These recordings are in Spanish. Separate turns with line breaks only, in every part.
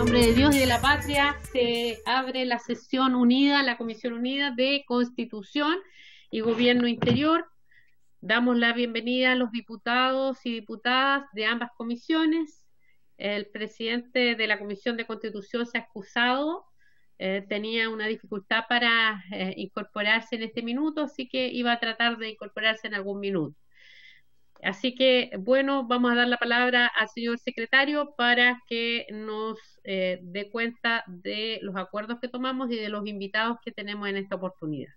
nombre de Dios y de la patria, se abre la sesión unida, la Comisión Unida de Constitución y Gobierno Interior. Damos la bienvenida a los diputados y diputadas de ambas comisiones. El presidente de la Comisión de Constitución se ha excusado, tenía una dificultad para incorporarse en este minuto, así que iba a tratar de incorporarse en algún minuto. Así que, bueno, vamos a dar la palabra al señor secretario para que nos dé cuenta de los acuerdos que tomamos y de los invitados que tenemos en esta oportunidad.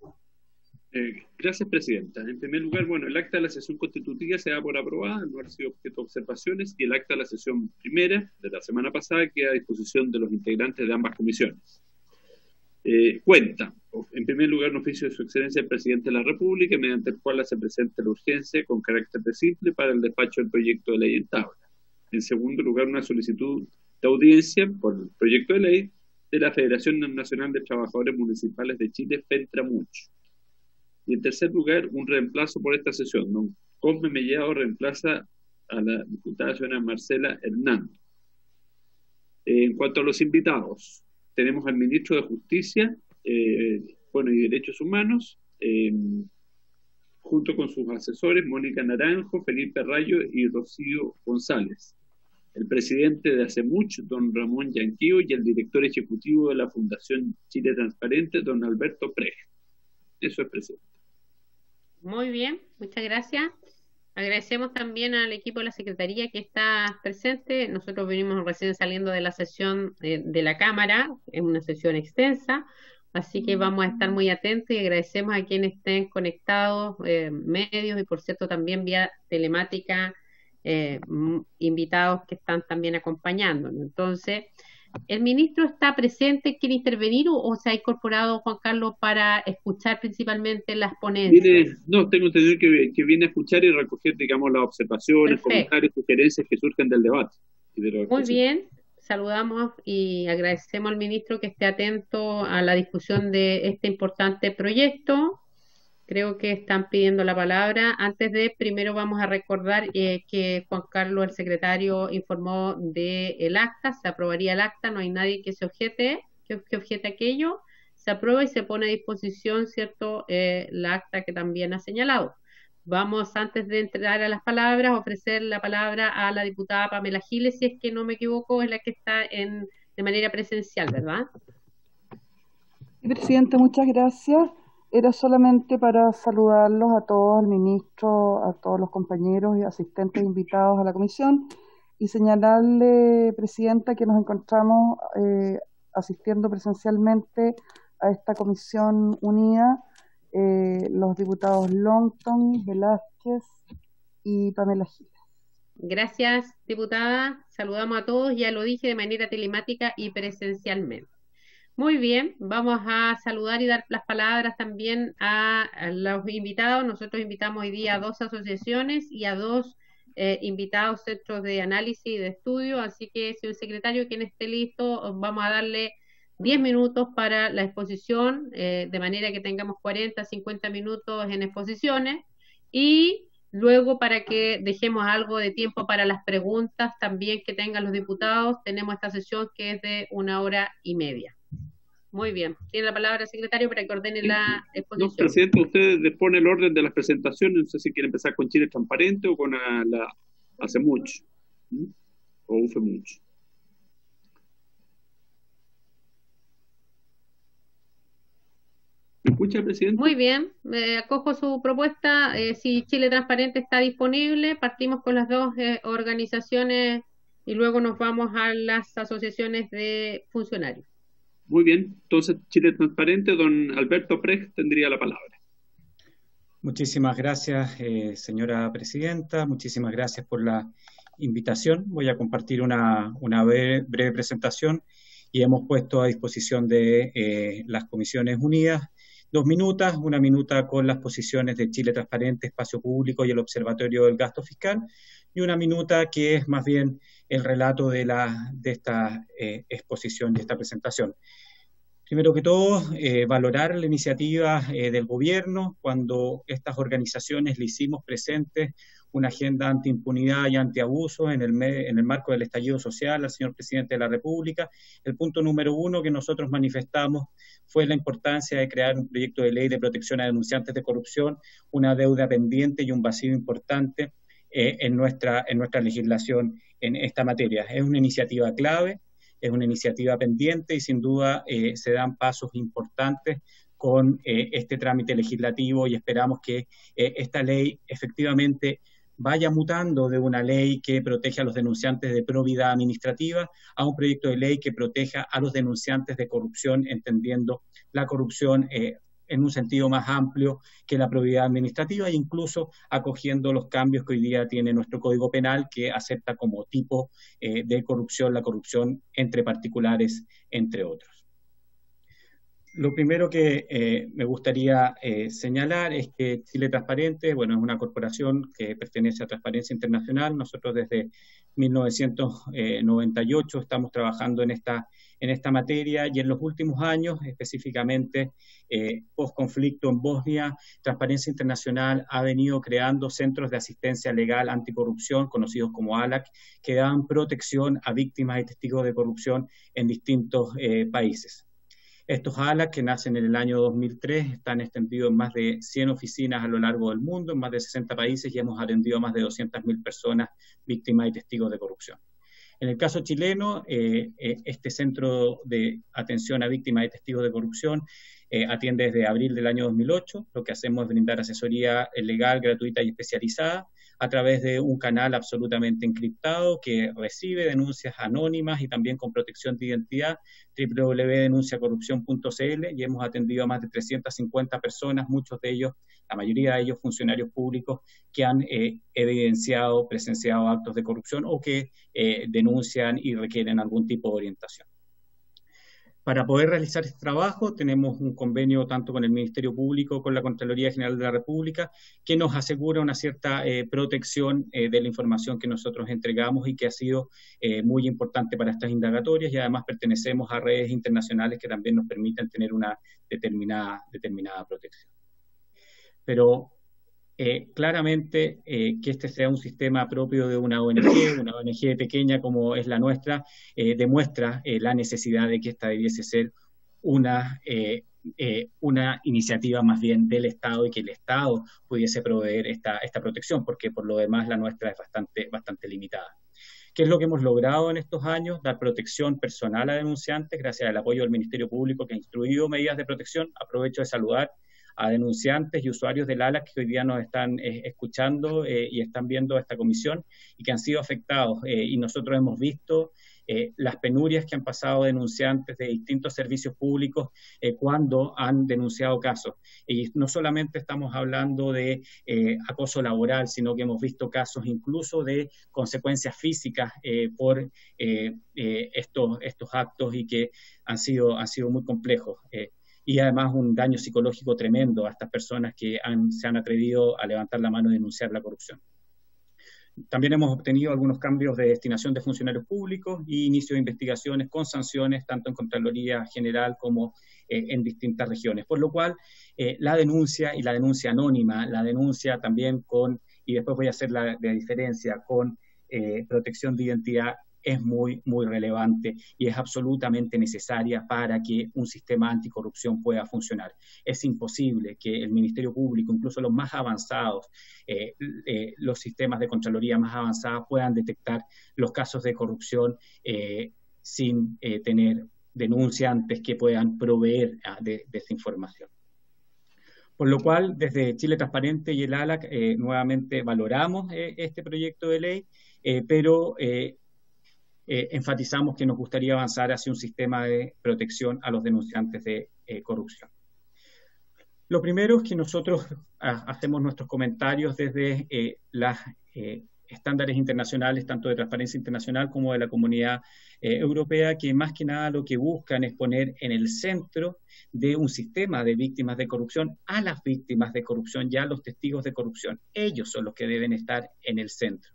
Gracias, Presidenta. En primer lugar, bueno, el acta de la sesión constitutiva se da por aprobada, no ha sido objeto de observaciones, y el acta de la sesión primera de la semana pasada queda a disposición de los integrantes de ambas comisiones. Cuenta, en primer lugar, un oficio de su excelencia el Presidente de la República, mediante el cual se presenta la urgencia con carácter de simple para el despacho del proyecto de ley en tabla. En segundo lugar, una solicitud de audiencia por el proyecto de ley de la Federación Nacional de Trabajadores Municipales de Chile, FENTRAMUCH. Y en tercer lugar, un reemplazo por esta sesión. Don Cosme Mellado reemplaza a la diputada señora Marcela Hernández. En cuanto a los invitados, tenemos al ministro de Justicia, y Derechos Humanos, junto con sus asesores Mónica Naranjo, Felipe Rayo y Rocío González. El presidente de ACEMUCH, don Ramón Yanquío, y el director ejecutivo de la Fundación Chile Transparente, don Alberto Prej. Eso es, presidente.
Muy bien, muchas gracias. Agradecemos también al equipo de la Secretaría que está presente. Nosotros venimos recién saliendo de la sesión de la Cámara, es una sesión extensa, así que vamos a estar muy atentos y agradecemos a quienes estén conectados, medios y por cierto también vía telemática, invitados que están también acompañándonos. Entonces, ¿el ministro está presente, quiere intervenir o se ha incorporado Juan Carlos para escuchar principalmente las ponencias?
Tengo entendido que viene a escuchar y recoger, digamos, las observaciones, comentarios, sugerencias que surgen del debate.
Muy bien, saludamos y agradecemos al ministro que esté atento a la discusión de este importante proyecto. Creo que están pidiendo la palabra. Primero vamos a recordar que Juan Carlos, el secretario, informó del acta, se aprobaría el acta, no hay nadie que se objete, que objete aquello, se aprueba y se pone a disposición, ¿cierto?, la acta que también ha señalado. Vamos, antes de entrar a las palabras, ofrecer la palabra a la diputada Pamela Giles, si es que no me equivoco, es la que está de manera presencial, ¿verdad?
Sí, presidente, muchas gracias. Era solamente para saludarlos a todos, al ministro, a todos los compañeros y asistentes invitados a la comisión y señalarle, presidenta, que nos encontramos asistiendo presencialmente a esta comisión unida los diputados Longton, Velázquez y Pamela Giles.
Gracias, diputada. Saludamos a todos, ya lo dije, de manera telemática y presencialmente. Muy bien, vamos a saludar y dar las palabras también a los invitados. Nosotros invitamos hoy día a 2 asociaciones y a 2 invitados centros de análisis y de estudio, así que, señor secretario, quien esté listo, vamos a darle 10 minutos para la exposición, de manera que tengamos 40, 50 minutos en exposiciones, y luego para que dejemos algo de tiempo para las preguntas también que tengan los diputados. Tenemos esta sesión que es de 1 hora y media. Muy bien. Tiene la palabra el secretario para que ordene la exposición.
No, presidente, usted dispone el orden de las presentaciones. No sé si quiere empezar con Chile Transparente o con la ACEMUCH o UFEMUCH. ¿Me escucha, presidente?
Muy bien. Acojo su propuesta. Si Chile Transparente está disponible, partimos con las 2 organizaciones y luego nos vamos a las asociaciones de funcionarios.
Muy bien, entonces Chile Transparente, don Alberto Prej tendría la palabra.
Muchísimas gracias, señora presidenta, muchísimas gracias por la invitación. Voy a compartir una breve presentación y hemos puesto a disposición de las Comisiones Unidas 2 minutos, 1 minuta con las posiciones de Chile Transparente, Espacio Público y el Observatorio del Gasto Fiscal, y 1 minuta que es más bien el relato de esta exposición y esta presentación. Primero que todo, valorar la iniciativa del gobierno cuando estas organizaciones le hicimos presentes una agenda antiimpunidad y antiabuso en el marco del estallido social al señor presidente de la República. El punto número 1 que nosotros manifestamos fue la importancia de crear un proyecto de ley de protección a denunciantes de corrupción, una deuda pendiente y un vacío importante en nuestra legislación en esta materia. Es una iniciativa clave, es una iniciativa pendiente y sin duda se dan pasos importantes con este trámite legislativo y esperamos que esta ley efectivamente vaya mutando de una ley que protege a los denunciantes de probidad administrativa a un proyecto de ley que proteja a los denunciantes de corrupción, entendiendo la corrupción en un sentido más amplio que la probidad administrativa e incluso acogiendo los cambios que hoy día tiene nuestro Código Penal, que acepta como tipo de corrupción la corrupción entre particulares, entre otros. Lo primero que me gustaría señalar es que Chile Transparente, bueno, es una corporación que pertenece a Transparencia Internacional. Nosotros desde 1998 estamos trabajando en esta materia y en los últimos años, específicamente post-conflicto en Bosnia, Transparencia Internacional ha venido creando centros de asistencia legal anticorrupción, conocidos como ALAC, que dan protección a víctimas y testigos de corrupción en distintos países. Estos ALAC, que nacen en el año 2003, están extendidos en más de 100 oficinas a lo largo del mundo, en más de 60 países, y hemos atendido a más de 200.000 personas víctimas y testigos de corrupción. En el caso chileno, este centro de atención a víctimas y testigos de corrupción atiende desde abril del año 2008. Lo que hacemos es brindar asesoría legal, gratuita y especializada a través de un canal absolutamente encriptado que recibe denuncias anónimas y también con protección de identidad, www.denunciacorrupción.cl, y hemos atendido a más de 350 personas, muchos de ellos, la mayoría de ellos funcionarios públicos que han presenciado actos de corrupción o que denuncian y requieren algún tipo de orientación. Para poder realizar este trabajo tenemos un convenio tanto con el Ministerio Público, con la Contraloría General de la República, que nos asegura una cierta protección de la información que nosotros entregamos y que ha sido muy importante para estas indagatorias, y además pertenecemos a redes internacionales que también nos permiten tener una determinada protección. Pero claramente que este sea un sistema propio de una ONG pequeña como es la nuestra, demuestra la necesidad de que esta debiese ser una iniciativa más bien del Estado y que el Estado pudiese proveer esta protección, porque por lo demás la nuestra es bastante limitada. ¿Qué es lo que hemos logrado en estos años? Dar protección personal a denunciantes gracias al apoyo del Ministerio Público, que ha instruido medidas de protección. Aprovecho de saludar a denunciantes y usuarios del ALAC que hoy día nos están escuchando y están viendo esta comisión y que han sido afectados. Y nosotros hemos visto las penurias que han pasado denunciantes de distintos servicios públicos cuando han denunciado casos. Y no solamente estamos hablando de acoso laboral, sino que hemos visto casos incluso de consecuencias físicas por estos actos y que han sido muy complejos. Y además un daño psicológico tremendo a estas personas que se han atrevido a levantar la mano y denunciar la corrupción. También hemos obtenido algunos cambios de destinación de funcionarios públicos y inicio de investigaciones con sanciones, tanto en Contraloría General como en distintas regiones. Por lo cual, la denuncia y la denuncia anónima, la denuncia también y después voy a hacer la diferencia, con protección de identidad, es muy relevante y es absolutamente necesaria para que un sistema anticorrupción pueda funcionar. Es imposible que el Ministerio Público, incluso los más avanzados, los sistemas de Contraloría más avanzados, puedan detectar los casos de corrupción sin tener denunciantes que puedan proveer de esta información. Por lo cual, desde Chile Transparente y el ALAC, nuevamente valoramos este proyecto de ley, pero enfatizamos que nos gustaría avanzar hacia un sistema de protección a los denunciantes de corrupción. Lo primero es que nosotros hacemos nuestros comentarios desde los estándares internacionales, tanto de Transparencia Internacional como de la Comunidad Europea, que más que nada lo que buscan es poner en el centro de un sistema de víctimas de corrupción a las víctimas de corrupción y a los testigos de corrupción. Ellos son los que deben estar en el centro.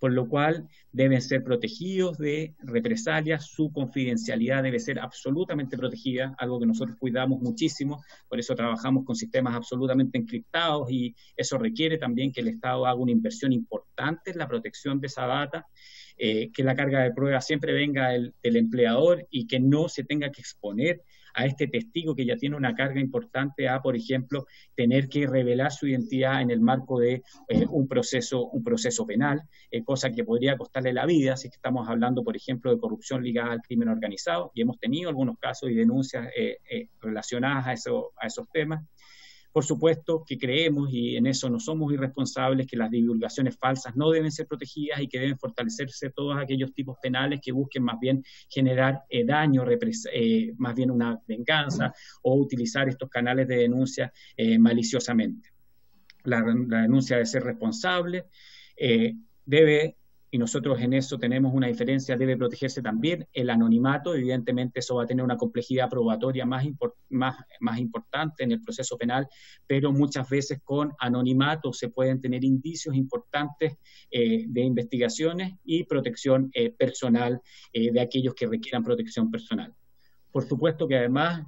por lo cual deben ser protegidos de represalias, su confidencialidad debe ser absolutamente protegida, algo que nosotros cuidamos muchísimo, por eso trabajamos con sistemas absolutamente encriptados y eso requiere también que el Estado haga una inversión importante en la protección de esa data, que la carga de prueba siempre venga del empleador y que no se tenga que exponer a este testigo que ya tiene una carga importante a, por ejemplo, tener que revelar su identidad en el marco de un proceso penal, cosa que podría costarle la vida, si estamos hablando, por ejemplo, de corrupción ligada al crimen organizado, y hemos tenido algunos casos y denuncias relacionadas a esos temas. Por supuesto que creemos, y en eso no somos irresponsables, que las divulgaciones falsas no deben ser protegidas y que deben fortalecerse todos aquellos tipos penales que busquen más bien generar daño, más bien una venganza, o utilizar estos canales de denuncia maliciosamente. La denuncia debe ser responsable, y nosotros en eso tenemos una diferencia, debe protegerse también el anonimato, evidentemente eso va a tener una complejidad probatoria más importante en el proceso penal, pero muchas veces con anonimato se pueden tener indicios importantes de investigaciones y protección personal de aquellos que requieran protección personal. Por supuesto que además,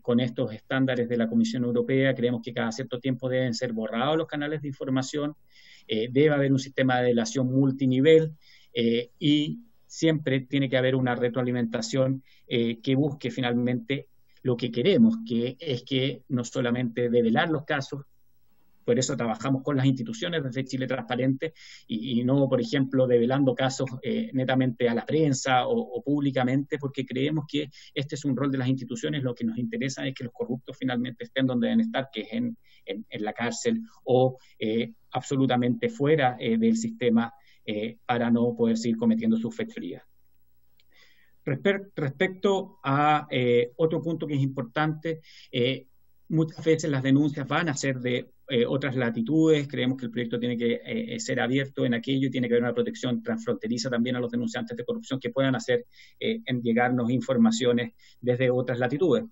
con estos estándares de la Comisión Europea, creemos que cada cierto tiempo deben ser borrados los canales de información, debe haber un sistema de delación multinivel y siempre tiene que haber una retroalimentación que busque finalmente lo que queremos, que es que no solamente develar los casos, por eso trabajamos con las instituciones desde Chile Transparente y no, por ejemplo, develando casos netamente a la prensa o públicamente, porque creemos que este es un rol de las instituciones. Lo que nos interesa es que los corruptos finalmente estén donde deben estar, que es en la cárcel o absolutamente fuera del sistema para no poder seguir cometiendo sus fechorías. Respecto a otro punto que es importante, muchas veces las denuncias van a ser de otras latitudes, creemos que el proyecto tiene que ser abierto en aquello y tiene que haber una protección transfronteriza también a los denunciantes de corrupción que puedan hacer en llegarnos informaciones desde otras latitudes.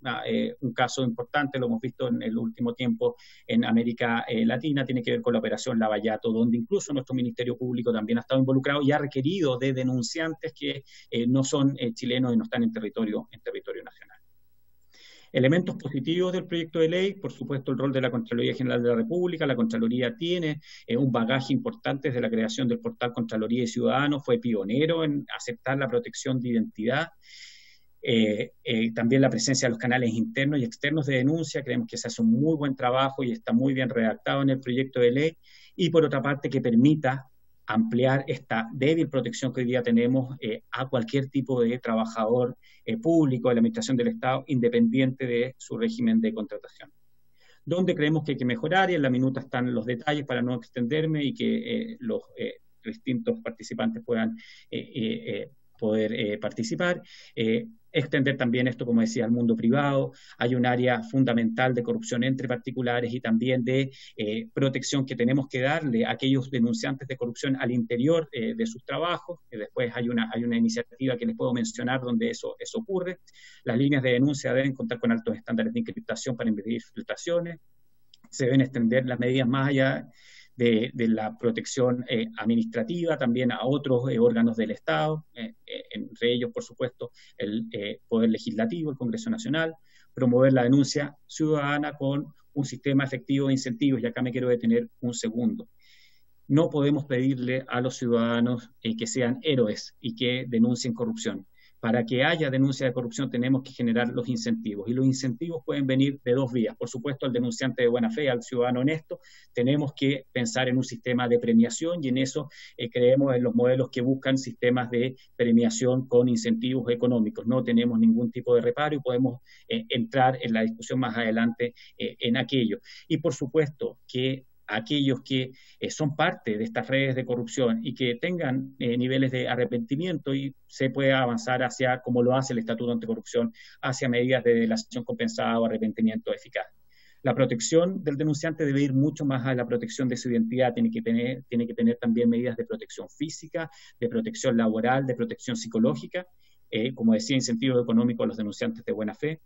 Un caso importante, lo hemos visto en el último tiempo en América Latina, tiene que ver con la operación Lavallato, donde incluso nuestro Ministerio Público también ha estado involucrado y ha requerido de denunciantes que no son chilenos y no están en territorio nacional. Elementos positivos del proyecto de ley, por supuesto el rol de la Contraloría General de la República. La Contraloría tiene un bagaje importante desde la creación del portal Contraloría y Ciudadanos, fue pionero en aceptar la protección de identidad. También la presencia de los canales internos y externos de denuncia, creemos que se hace un muy buen trabajo y está muy bien redactado en el proyecto de ley, y por otra parte que permita ampliar esta débil protección que hoy día tenemos a cualquier tipo de trabajador público de la administración del Estado, independiente de su régimen de contratación. Donde creemos que hay que mejorar, y en la minuta están los detalles para no extenderme y que los distintos participantes puedan poder participar. Extender también esto, como decía, al mundo privado. Hay un área fundamental de corrupción entre particulares y también de protección que tenemos que darle a aquellos denunciantes de corrupción al interior de sus trabajos. Después hay una iniciativa que les puedo mencionar donde eso ocurre. Las líneas de denuncia deben contar con altos estándares de encriptación para impedir filtraciones. Se deben extender las medidas más allá de la protección administrativa también a otros órganos del Estado, entre ellos, por supuesto, el Poder Legislativo, el Congreso Nacional, promover la denuncia ciudadana con un sistema efectivo de incentivos, y acá me quiero detener un segundo. No podemos pedirle a los ciudadanos que sean héroes y que denuncien corrupción. Para que haya denuncia de corrupción tenemos que generar los incentivos, y los incentivos pueden venir de dos vías. Por supuesto, al denunciante de buena fe, al ciudadano honesto, tenemos que pensar en un sistema de premiación, y en eso creemos en los modelos que buscan sistemas de premiación con incentivos económicos. No tenemos ningún tipo de reparo y podemos entrar en la discusión más adelante en aquello. Y por supuesto que aquellos que son parte de estas redes de corrupción y que tengan niveles de arrepentimiento, y se puede avanzar hacia, como lo hace el Estatuto Anticorrupción, hacia medidas de delación compensada o arrepentimiento eficaz. La protección del denunciante debe ir mucho más a la protección de su identidad, tiene que tener también medidas de protección física, de protección laboral, de protección psicológica, como decía, incentivos económicos a los denunciantes de buena fe.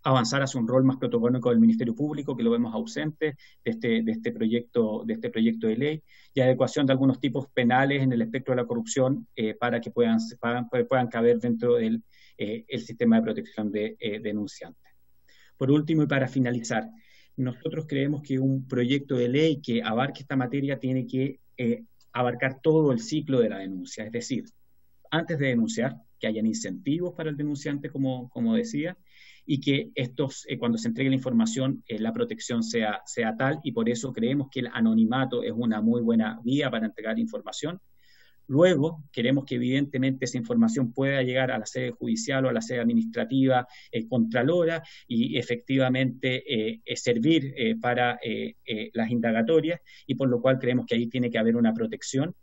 avanzar hacia un rol más protagónico del Ministerio Público, que lo vemos ausente de este proyecto de ley, y adecuación de algunos tipos penales en el espectro de la corrupción para que puedan caber dentro del el sistema de protección de denunciantes. Por último, y para finalizar, nosotros creemos que un proyecto de ley que abarque esta materia tiene que abarcar todo el ciclo de la denuncia, es decir, antes de denunciar, que hayan incentivos para el denunciante, como decía, y que cuando se entregue la información, la protección sea tal, y por eso creemos que el anonimato es una muy buena vía para entregar información. Luego, queremos que evidentemente esa información pueda llegar a la sede judicial o a la sede administrativa contralora y efectivamente servir para las indagatorias, y por lo cual creemos que ahí tiene que haber una protección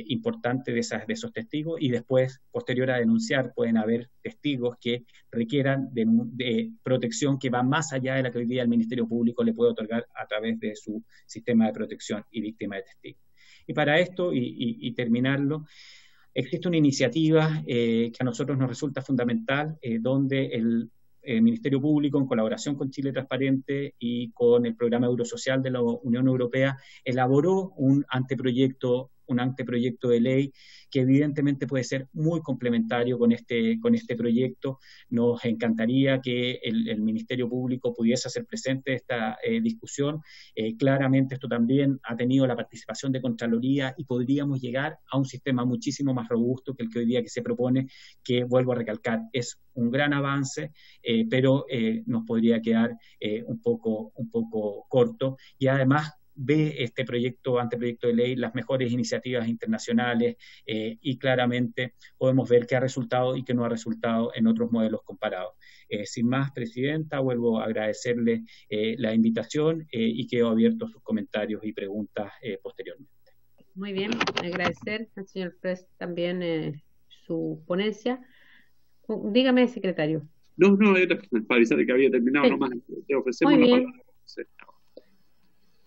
importante de esos testigos, y después, posterior a denunciar, pueden haber testigos que requieran de protección que va más allá de la que hoy día el Ministerio Público le puede otorgar a través de su sistema de protección y víctima de testigos. Y para esto, y terminarlo, existe una iniciativa que a nosotros nos resulta fundamental, donde el Ministerio Público, en colaboración con Chile Transparente y con el Programa Eurosocial de la Unión Europea, elaboró un anteproyecto de ley que evidentemente puede ser muy complementario con este proyecto. Nos encantaría que el Ministerio Público pudiese hacer presente esta discusión. Claramente esto también ha tenido la participación de Contraloría, y podríamos llegar a un sistema muchísimo más robusto que el que hoy día que se propone, que, vuelvo a recalcar, es un gran avance, pero nos podría quedar un poco corto, y además ve este anteproyecto de ley las mejores iniciativas internacionales, y claramente podemos ver qué ha resultado y qué no ha resultado en otros modelos comparados. Sin más, Presidenta, vuelvo a agradecerle la invitación y quedo abierto a sus comentarios y preguntas posteriormente.
Muy bien, agradecer al señor Press también su ponencia. Dígame, secretario.
No, era para avisar de que había terminado, nomás te ofrecemos la palabra. Sí.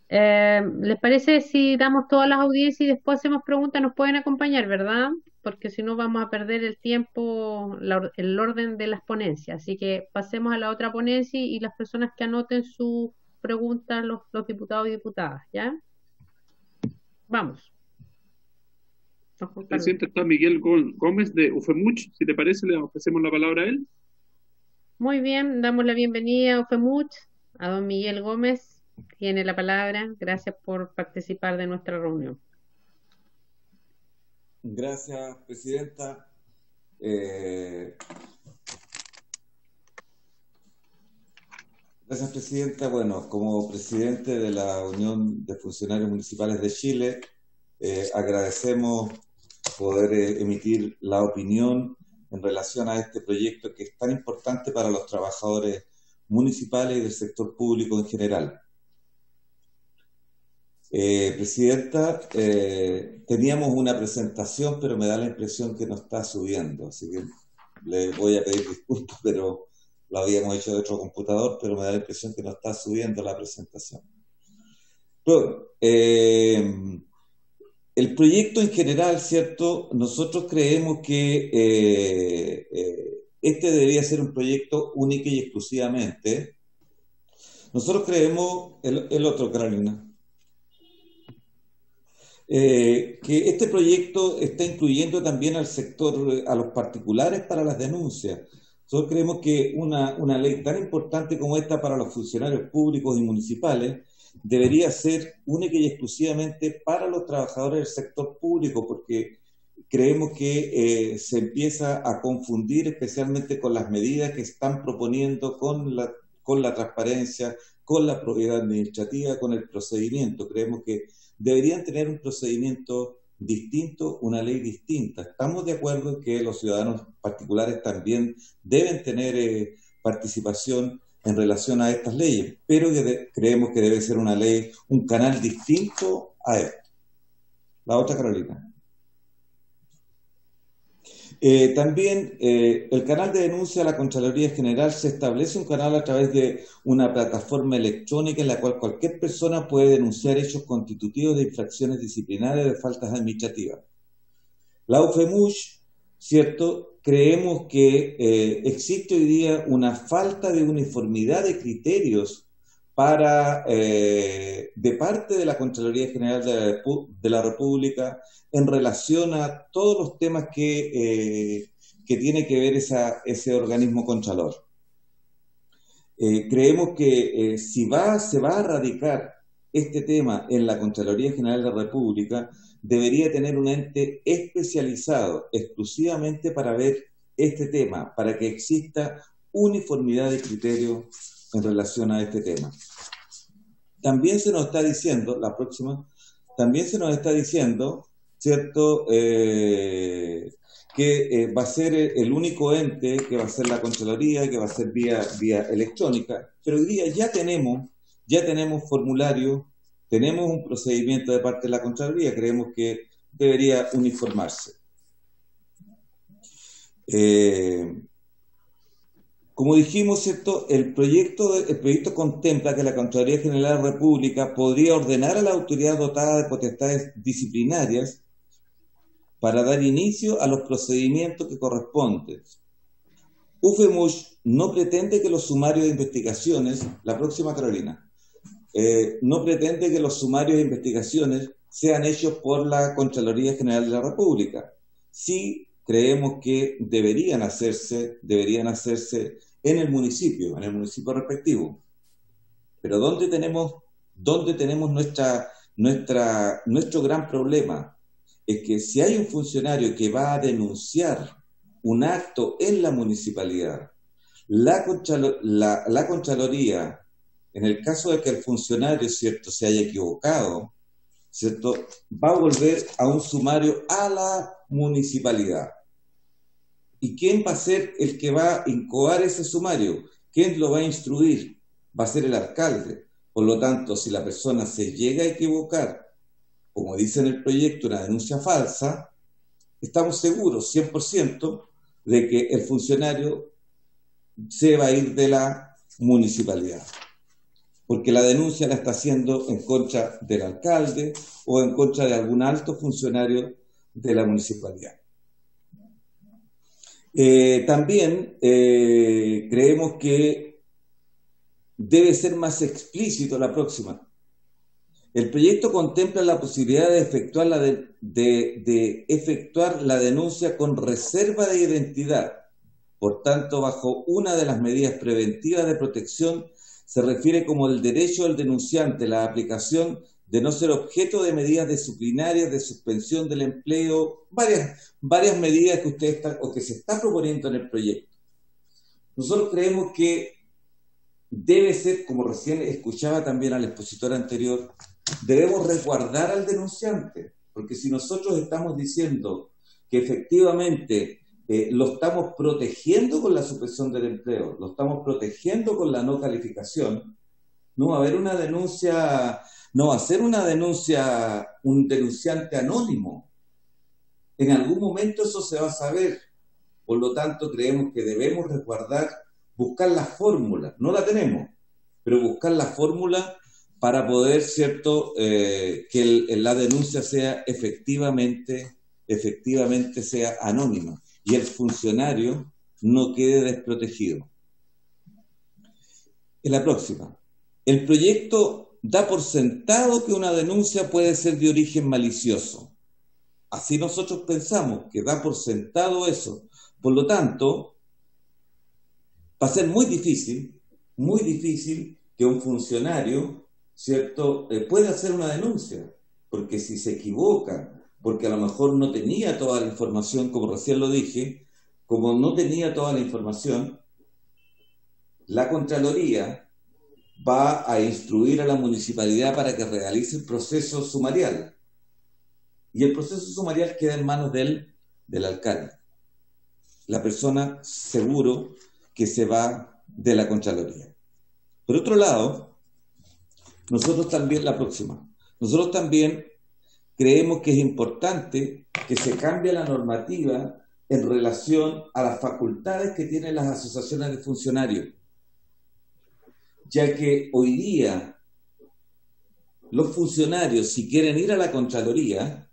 ¿Les parece si damos todas las audiencias y después hacemos preguntas? Nos pueden acompañar, ¿verdad? Porque si no vamos a perder el tiempo, el orden de las ponencias. Así que pasemos a la otra ponencia y las personas que anoten sus preguntas, los diputados y diputadas, ¿ya? Vamos.
Presidente, está Miguel Gómez de UFEMUCH. Si te parece, le ofrecemos la palabra a él.
Muy bien, damos la bienvenida a UFEMUCH, a don Miguel Gómez. Tiene la palabra. Gracias por participar de nuestra reunión.
Gracias, Presidenta. Gracias, Presidenta. Bueno, como presidente de la Unión de Funcionarios Municipales de Chile, agradecemos poder emitir la opinión en relación a este proyecto que es tan importante para los trabajadores municipales y del sector público en general. Presidenta, teníamos una presentación, pero me da la impresión que no está subiendo, así que le voy a pedir disculpas, pero lo habíamos hecho de otro computador, pero me da la impresión que no está subiendo la presentación. Bueno, el proyecto en general, ¿cierto? Nosotros creemos que este debería ser un proyecto único y exclusivamente. Nosotros creemos, el otro, Carolina, que este proyecto está incluyendo también al sector, a los particulares para las denuncias. Nosotros creemos que una ley tan importante como esta para los funcionarios públicos y municipales debería ser única y exclusivamente para los trabajadores del sector público, porque creemos que se empieza a confundir especialmente con las medidas que están proponiendo con la transparencia, con la probidad administrativa, con el procedimiento. Creemos que deberían tener un procedimiento distinto, una ley distinta. Estamos de acuerdo en que los ciudadanos particulares también deben tener participación en relación a estas leyes, pero creemos que debe ser una ley, un canal distinto a esto. La otra, Carolina. También el canal de denuncia a la Contraloría General se establece un canal a través de una plataforma electrónica en la cual cualquier persona puede denunciar hechos constitutivos de infracciones disciplinarias de faltas administrativas. La UFEMUCH, ¿cierto?, creemos que existe hoy día una falta de uniformidad de criterios de parte de la Contraloría General de la República en relación a todos los temas que tiene que ver ese organismo contralor. Creemos que si se va a radicar este tema en la Contraloría General de la República, debería tener un ente especializado exclusivamente para ver este tema, para que exista uniformidad de criterio en relación a este tema. También se nos está diciendo, ¿cierto?, que va a ser el único ente que va a ser la Contraloría, que va a ser vía electrónica, pero hoy día ya tenemos formularios, tenemos un procedimiento de parte de la Contraloría, creemos que debería uniformarse. Como dijimos, ¿cierto?, el proyecto contempla que la Contraloría General de la República podría ordenar a la autoridad dotada de potestades disciplinarias para dar inicio a los procedimientos que corresponden. UFEMUSH no pretende que los sumarios de investigaciones, la próxima Carolina, no pretende que los sumarios de investigaciones sean hechos por la Contraloría General de la República. Sí creemos que deberían hacerse en el municipio respectivo. Pero ¿dónde tenemos nuestro gran problema? Es que si hay un funcionario que va a denunciar un acto en la municipalidad, la Contraloría, en el caso de que el funcionario, ¿cierto?, se haya equivocado, ¿cierto?, va a volver a un sumario a la municipalidad. ¿Y quién va a ser el que va a incoar ese sumario? ¿Quién lo va a instruir? Va a ser el alcalde. Por lo tanto, si la persona se llega a equivocar, como dice en el proyecto, una denuncia falsa, estamos seguros 100% de que el funcionario se va a ir de la municipalidad, porque la denuncia la está haciendo en contra del alcalde o en contra de algún alto funcionario de la municipalidad. También creemos que debe ser más explícito la próxima. El proyecto contempla la posibilidad de efectuar la denuncia con reserva de identidad. Por tanto, bajo una de las medidas preventivas de protección, se refiere como el derecho del denunciante, la aplicación de no ser objeto de medidas disciplinarias, de suspensión del empleo, varias medidas que se está proponiendo en el proyecto. Nosotros creemos que debe ser, como recién escuchaba también al expositor anterior, debemos resguardar al denunciante, porque si nosotros estamos diciendo que efectivamente lo estamos protegiendo con la supresión del empleo, lo estamos protegiendo con la no calificación, no va a haber una denuncia, no va a ser una denuncia, un denunciante anónimo. En algún momento eso se va a saber. Por lo tanto, creemos que debemos resguardar, buscar la fórmula, no la tenemos, pero buscar la fórmula para poder, ¿cierto?, que la denuncia sea efectivamente sea anónima y el funcionario no quede desprotegido. En la próxima, el proyecto da por sentado que una denuncia puede ser de origen malicioso. Así nosotros pensamos que da por sentado eso. Por lo tanto, va a ser muy difícil que un funcionario, ¿cierto?, pueda hacer una denuncia, porque si se equivoca, porque a lo mejor no tenía toda la información, como recién lo dije, como no tenía toda la información, la Contraloría va a instruir a la municipalidad para que realice el proceso sumarial. Y el proceso sumarial queda en manos del alcalde. La persona seguro que se va de la Contraloría. Por otro lado, nosotros también creemos que es importante que se cambie la normativa en relación a las facultades que tienen las asociaciones de funcionarios, ya que hoy día los funcionarios, si quieren ir a la Contraloría,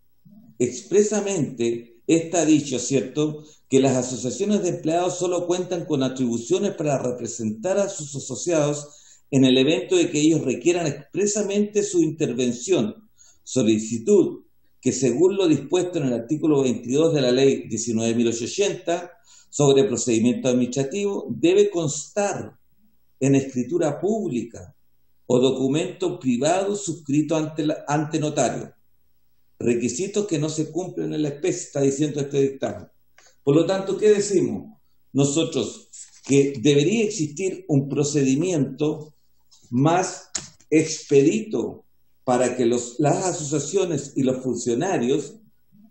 expresamente esta ha dicho, ¿cierto?, que las asociaciones de empleados solo cuentan con atribuciones para representar a sus asociados en el evento de que ellos requieran expresamente su intervención, solicitud que según lo dispuesto en el artículo 22 de la ley 19.880 sobre procedimiento administrativo, debe constar en escritura pública o documento privado suscrito ante notario. Requisitos que no se cumplen en la especie, está diciendo este dictamen. Por lo tanto, ¿qué decimos? Nosotros que debería existir un procedimiento más expedito para que las asociaciones y los funcionarios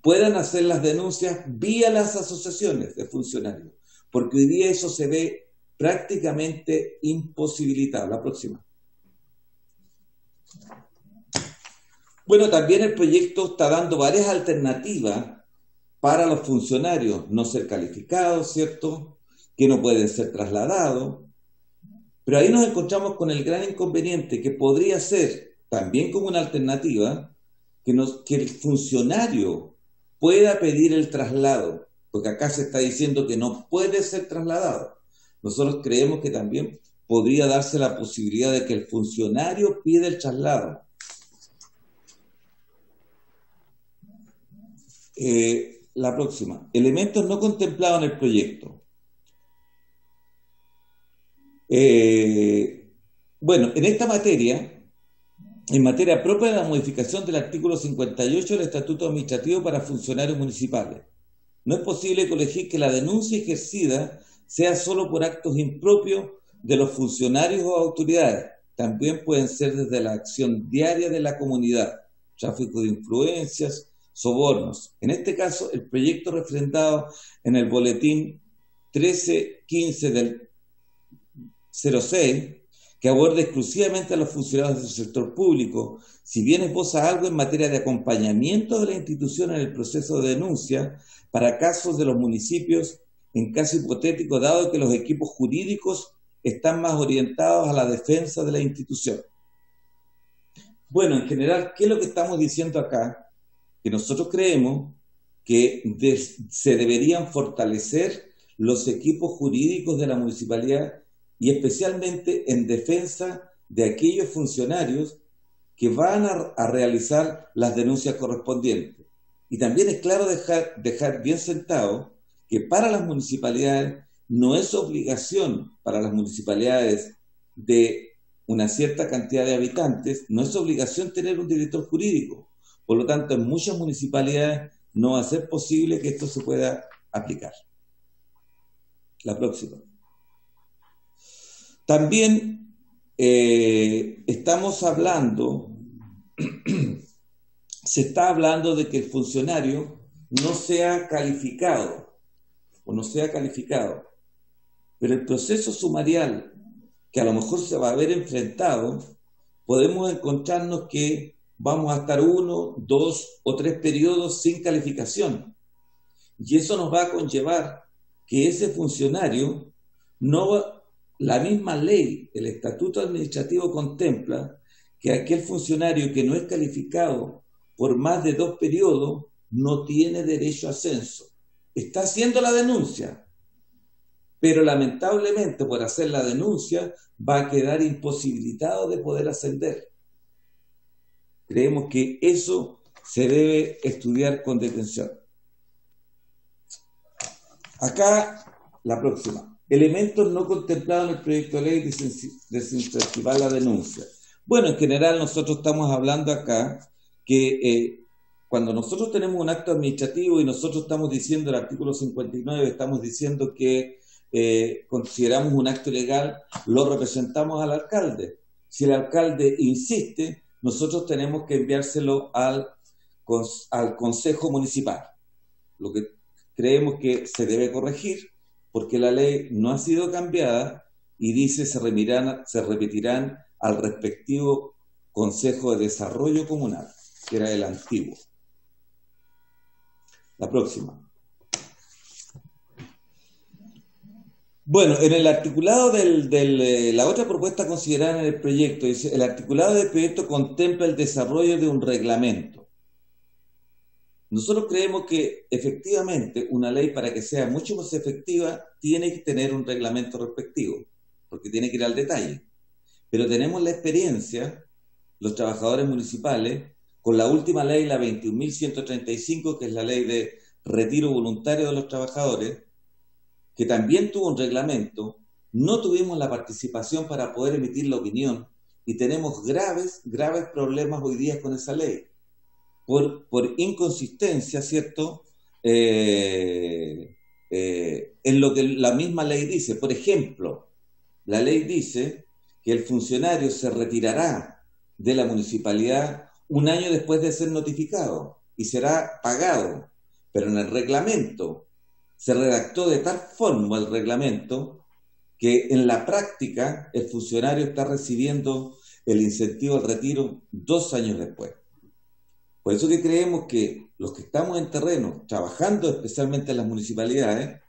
puedan hacer las denuncias vía las asociaciones de funcionarios, porque hoy día eso se ve prácticamente imposibilitado. La próxima. Bueno, también el proyecto está dando varias alternativas para los funcionarios no ser calificados, ¿cierto?, que no pueden ser trasladados, pero ahí nos encontramos con el gran inconveniente que podría ser también como una alternativa que el funcionario pueda pedir el traslado, porque acá se está diciendo que no puede ser trasladado. Nosotros creemos que también podría darse la posibilidad de que el funcionario pida el traslado. La próxima. Elementos no contemplados en el proyecto. Bueno, en esta materia, en materia propia de la modificación del artículo 58 del Estatuto Administrativo para funcionarios municipales, no es posible colegir que la denuncia ejercida sea solo por actos impropios de los funcionarios o autoridades. También pueden ser desde la acción diaria de la comunidad, tráfico de influencias, sobornos. En este caso, el proyecto refrendado en el boletín 1315 del 06, que aborda exclusivamente a los funcionarios del sector público, si bien esboza algo en materia de acompañamiento de la institución en el proceso de denuncia para casos de los municipios, en caso hipotético, dado que los equipos jurídicos están más orientados a la defensa de la institución. Bueno, en general, ¿qué es lo que estamos diciendo acá? Que nosotros creemos que se deberían fortalecer los equipos jurídicos de la municipalidad y especialmente en defensa de aquellos funcionarios que van a realizar las denuncias correspondientes. Y también es claro dejar bien sentado que para las municipalidades no es obligación para las municipalidades de una cierta cantidad de habitantes, no es obligación tener un director jurídico. Por lo tanto, en muchas municipalidades no va a ser posible que esto se pueda aplicar. La próxima. También estamos hablando, se está hablando de que el funcionario no sea calificado, pero el proceso sumarial que a lo mejor se va a ver enfrentado, podemos encontrarnos que vamos a estar 1, 2 o 3 periodos sin calificación. Y eso nos va a conllevar que ese funcionario la misma ley, el Estatuto Administrativo contempla que aquel funcionario que no es calificado por más de 2 periodos no tiene derecho a ascenso. Está haciendo la denuncia, pero lamentablemente por hacer la denuncia va a quedar imposibilitado de poder ascender. Creemos que eso se debe estudiar con detención. Acá, la próxima. Elementos no contemplados en el proyecto de ley de desincentivar la denuncia. Bueno, en general nosotros estamos hablando acá que cuando nosotros tenemos un acto administrativo y nosotros estamos diciendo, el artículo 59, estamos diciendo que consideramos un acto ilegal, lo representamos al alcalde. Si el alcalde insiste, nosotros tenemos que enviárselo al Consejo Municipal. Lo que creemos que se debe corregir, porque la ley no ha sido cambiada y dice se repetirán al respectivo Consejo de Desarrollo Comunal, que era el antiguo. La próxima. Bueno, en el articulado la otra propuesta considerada en el proyecto, dice, el articulado del proyecto contempla el desarrollo de un reglamento. nosotros creemos que efectivamente una ley, para que sea mucho más efectiva, tiene que tener un reglamento respectivo, porque tiene que ir al detalle. Pero tenemos la experiencia, los trabajadores municipales, con la última ley, la 21.135, que es la ley de retiro voluntario de los trabajadores, que también tuvo un reglamento. No tuvimos la participación para poder emitir la opinión y tenemos graves problemas hoy día con esa ley. Por inconsistencia, ¿cierto? En lo que la misma ley dice. Por ejemplo, la ley dice que el funcionario se retirará de la municipalidad un año después de ser notificado y será pagado. Pero en el reglamento se redactó de tal forma el reglamento que en la práctica el funcionario está recibiendo el incentivo al retiro 2 años después. Por eso que creemos que los que estamos en terreno, trabajando especialmente en las municipalidades,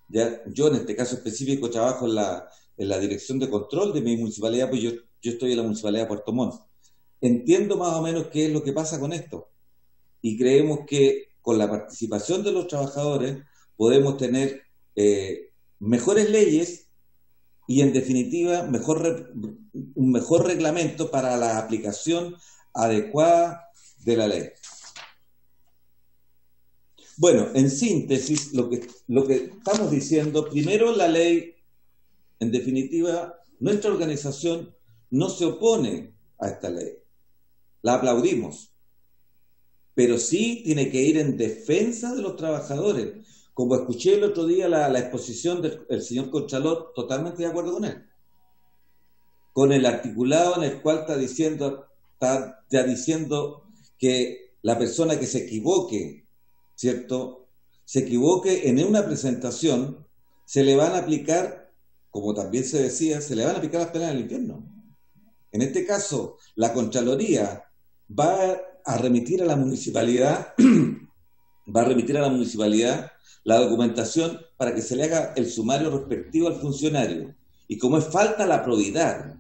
ya, yo en este caso específico trabajo en la dirección de control de mi municipalidad, pues yo estoy en la municipalidad de Puerto Montt. Entiendo más o menos qué es lo que pasa con esto. Y creemos que con la participación de los trabajadores podemos tener mejores leyes y en definitiva un mejor reglamento para la aplicación adecuada de la ley. Bueno, en síntesis, lo que estamos diciendo, primero la ley, en definitiva, nuestra organización no se opone a esta ley, la aplaudimos, pero sí tiene que ir en defensa de los trabajadores. Como escuché el otro día la exposición del señor Contralor, totalmente de acuerdo con él, con el articulado en el cual está diciendo que la persona que se equivoque, ¿cierto? Se equivoque en una presentación, se le van a aplicar, como también se decía, se le van a aplicar las penas del infierno. En este caso, la Contraloría va a remitir a la municipalidad, la documentación para que se le haga el sumario respectivo al funcionario. Y como es falta la probidad,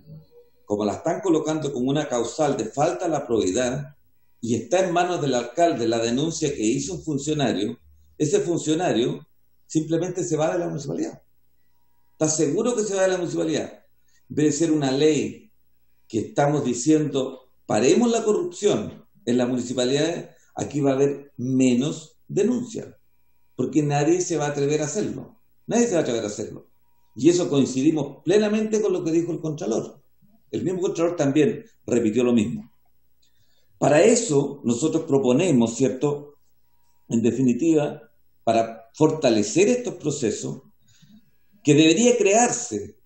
como la están colocando como una causal de falta la probidad, y está en manos del alcalde la denuncia que hizo un funcionario, ese funcionario simplemente se va de la municipalidad. ¿Está seguro que se va de la municipalidad? En vez de ser una ley que estamos diciendo, paremos la corrupción en las municipalidades, aquí va a haber menos denuncias, porque nadie se va a atrever a hacerlo. Nadie se va a atrever a hacerlo. Y eso coincidimos plenamente con lo que dijo el Contralor. El mismo Contralor también repitió lo mismo. Para eso nosotros proponemos, ¿cierto?, en definitiva, para fortalecer estos procesos, que debería crearse,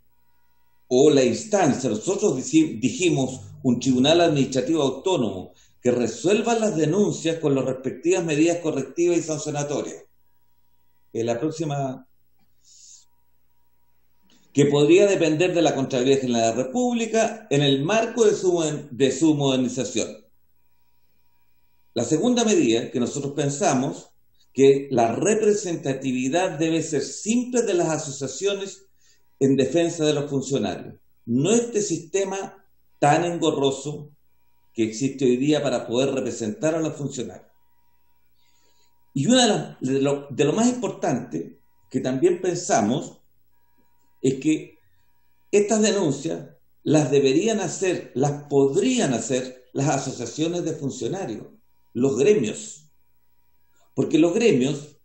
o la instancia, nosotros dijimos, un tribunal administrativo autónomo que resuelva las denuncias con las respectivas medidas correctivas y sancionatorias. La próxima, que podría depender de la Contraloría General de la República en el marco de su modernización. La segunda medida que nosotros pensamos, que la representatividad debe ser simple de las asociaciones en defensa de los funcionarios. No este sistema tan engorroso que existe hoy día para poder representar a los funcionarios. Y de lo más importante que también pensamos es que estas denuncias las podrían hacer las asociaciones de funcionarios, los gremios. Porque los gremios,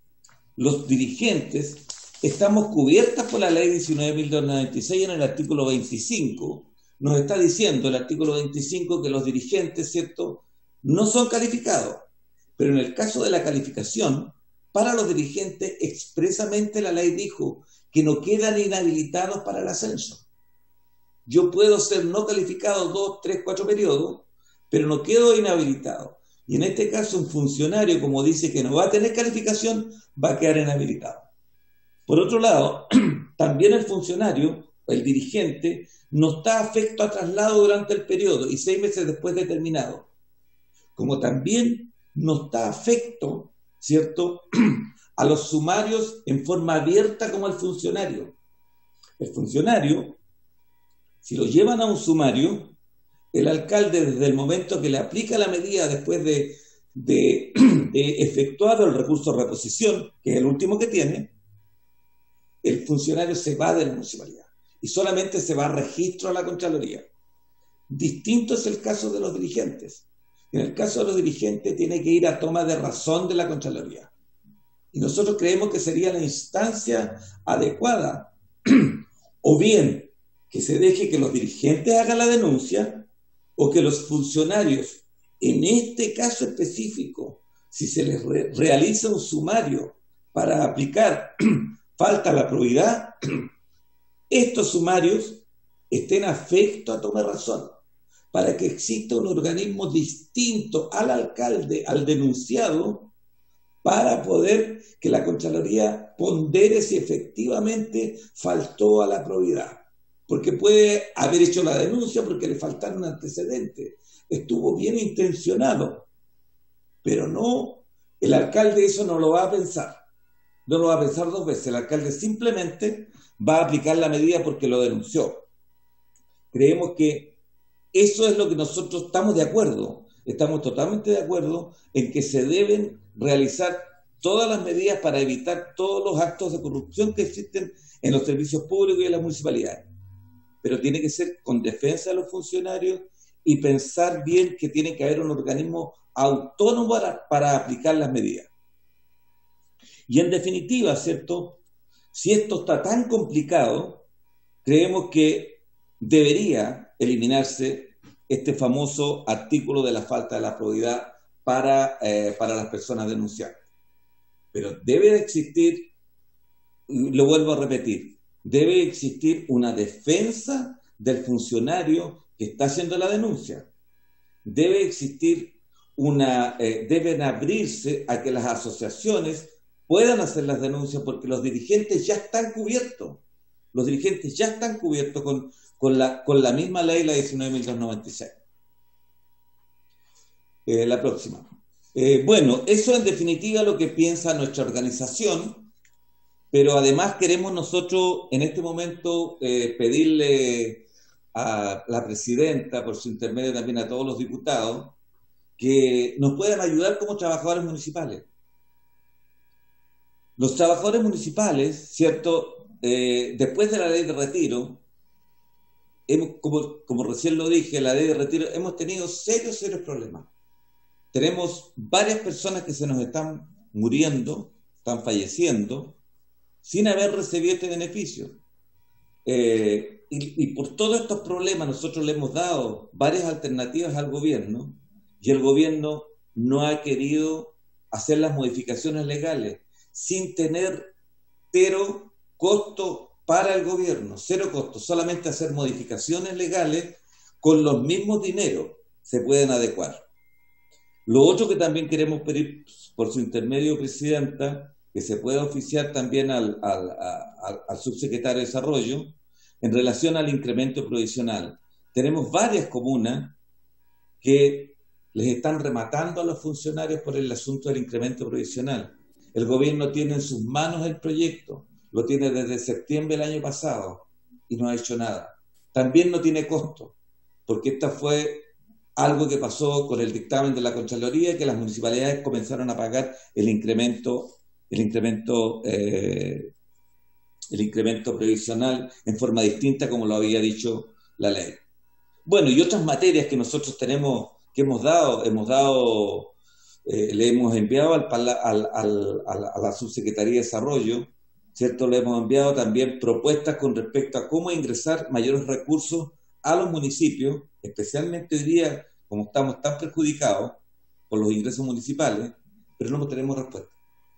los dirigentes, estamos cubiertas por la ley 19.296 en el artículo 25. Nos está diciendo el artículo 25 que los dirigentes, ¿cierto?, no son calificados. Pero en el caso de la calificación, para los dirigentes, expresamente la ley dijo que no quedan inhabilitados para el ascenso. Yo puedo ser no calificado 2, 3, 4 periodos, pero no quedo inhabilitado. Y en este caso, un funcionario, como dice que no va a tener calificación, va a quedar inhabilitado. Por otro lado, también el funcionario, el dirigente, no está afecto a traslado durante el periodo y 6 meses después de terminado. Como también no está afecto, ¿cierto?, a los sumarios en forma abierta como el funcionario. El funcionario, si lo llevan a un sumario, el alcalde desde el momento que le aplica la medida después de de efectuar el recurso de reposición, que es el último que tiene, el funcionario se va de la municipalidad y solamente se va a registro a la Contraloría. Distinto es el caso de los dirigentes. En el caso de los dirigentes tiene que ir a toma de razón de la Contraloría. Y nosotros creemos que sería la instancia adecuada, o bien que se deje que los dirigentes hagan la denuncia, o que los funcionarios, en este caso específico, si se les realiza un sumario para aplicar falta a la probidad, estos sumarios estén afectos a toma de razón, para que exista un organismo distinto al alcalde, al denunciado, para poder que la Contraloría pondere si efectivamente faltó a la probidad. Porque puede haber hecho la denuncia porque le faltaron antecedentes. Estuvo bien intencionado, pero no, el alcalde eso no lo va a pensar. No lo va a pensar dos veces. El alcalde simplemente va a aplicar la medida porque lo denunció. Creemos que eso es lo que nosotros estamos de acuerdo. Estamos totalmente de acuerdo en que se deben realizar todas las medidas para evitar todos los actos de corrupción que existen en los servicios públicos y en las municipalidades. Pero tiene que ser con defensa de los funcionarios y pensar bien que tiene que haber un organismo autónomo para aplicar las medidas. Y en definitiva, ¿cierto? Si esto está tan complicado, creemos que debería eliminarse este famoso artículo de la falta de la probidad para las personas denunciadas. Pero debe existir, lo vuelvo a repetir, debe existir una defensa del funcionario que está haciendo la denuncia. Debe existir deben abrirse a que las asociaciones puedan hacer las denuncias porque los dirigentes ya están cubiertos. Los dirigentes ya están cubiertos con la misma ley, la 19.296. La próxima. Bueno, eso en definitiva lo que piensa nuestra organización, pero además queremos nosotros en este momento pedirle a la presidenta, por su intermedio también a todos los diputados, que nos puedan ayudar como trabajadores municipales. Los trabajadores municipales, ¿cierto? Después de la ley de retiro, como recién lo dije, la ley de retiro, hemos tenido serios problemas. Tenemos varias personas que se nos están muriendo, están falleciendo, sin haber recibido este beneficio. Y por todos estos problemas nosotros le hemos dado varias alternativas al gobierno y el gobierno no ha querido hacer las modificaciones legales sin tener cero costo para el gobierno, cero costo, solamente hacer modificaciones legales con los mismos dineros se pueden adecuar. Lo otro que también queremos pedir por su intermedio, presidenta, que se pueda oficiar también al subsecretario de Desarrollo en relación al incremento provisional. Tenemos varias comunas que les están rematando a los funcionarios por el asunto del incremento provisional. El gobierno tiene en sus manos el proyecto, lo tiene desde septiembre del año pasado y no ha hecho nada. También no tiene costo, porque esta fue algo que pasó con el dictamen de la Contraloría, que las municipalidades comenzaron a pagar el incremento previsional en forma distinta como lo había dicho la ley. Bueno, y otras materias que nosotros tenemos, que le hemos enviado a la Subsecretaría de Desarrollo, ¿cierto? Le hemos enviado también propuestas con respecto a cómo ingresar mayores recursos a los municipios, especialmente hoy día, como estamos tan perjudicados por los ingresos municipales, pero no tenemos respuesta.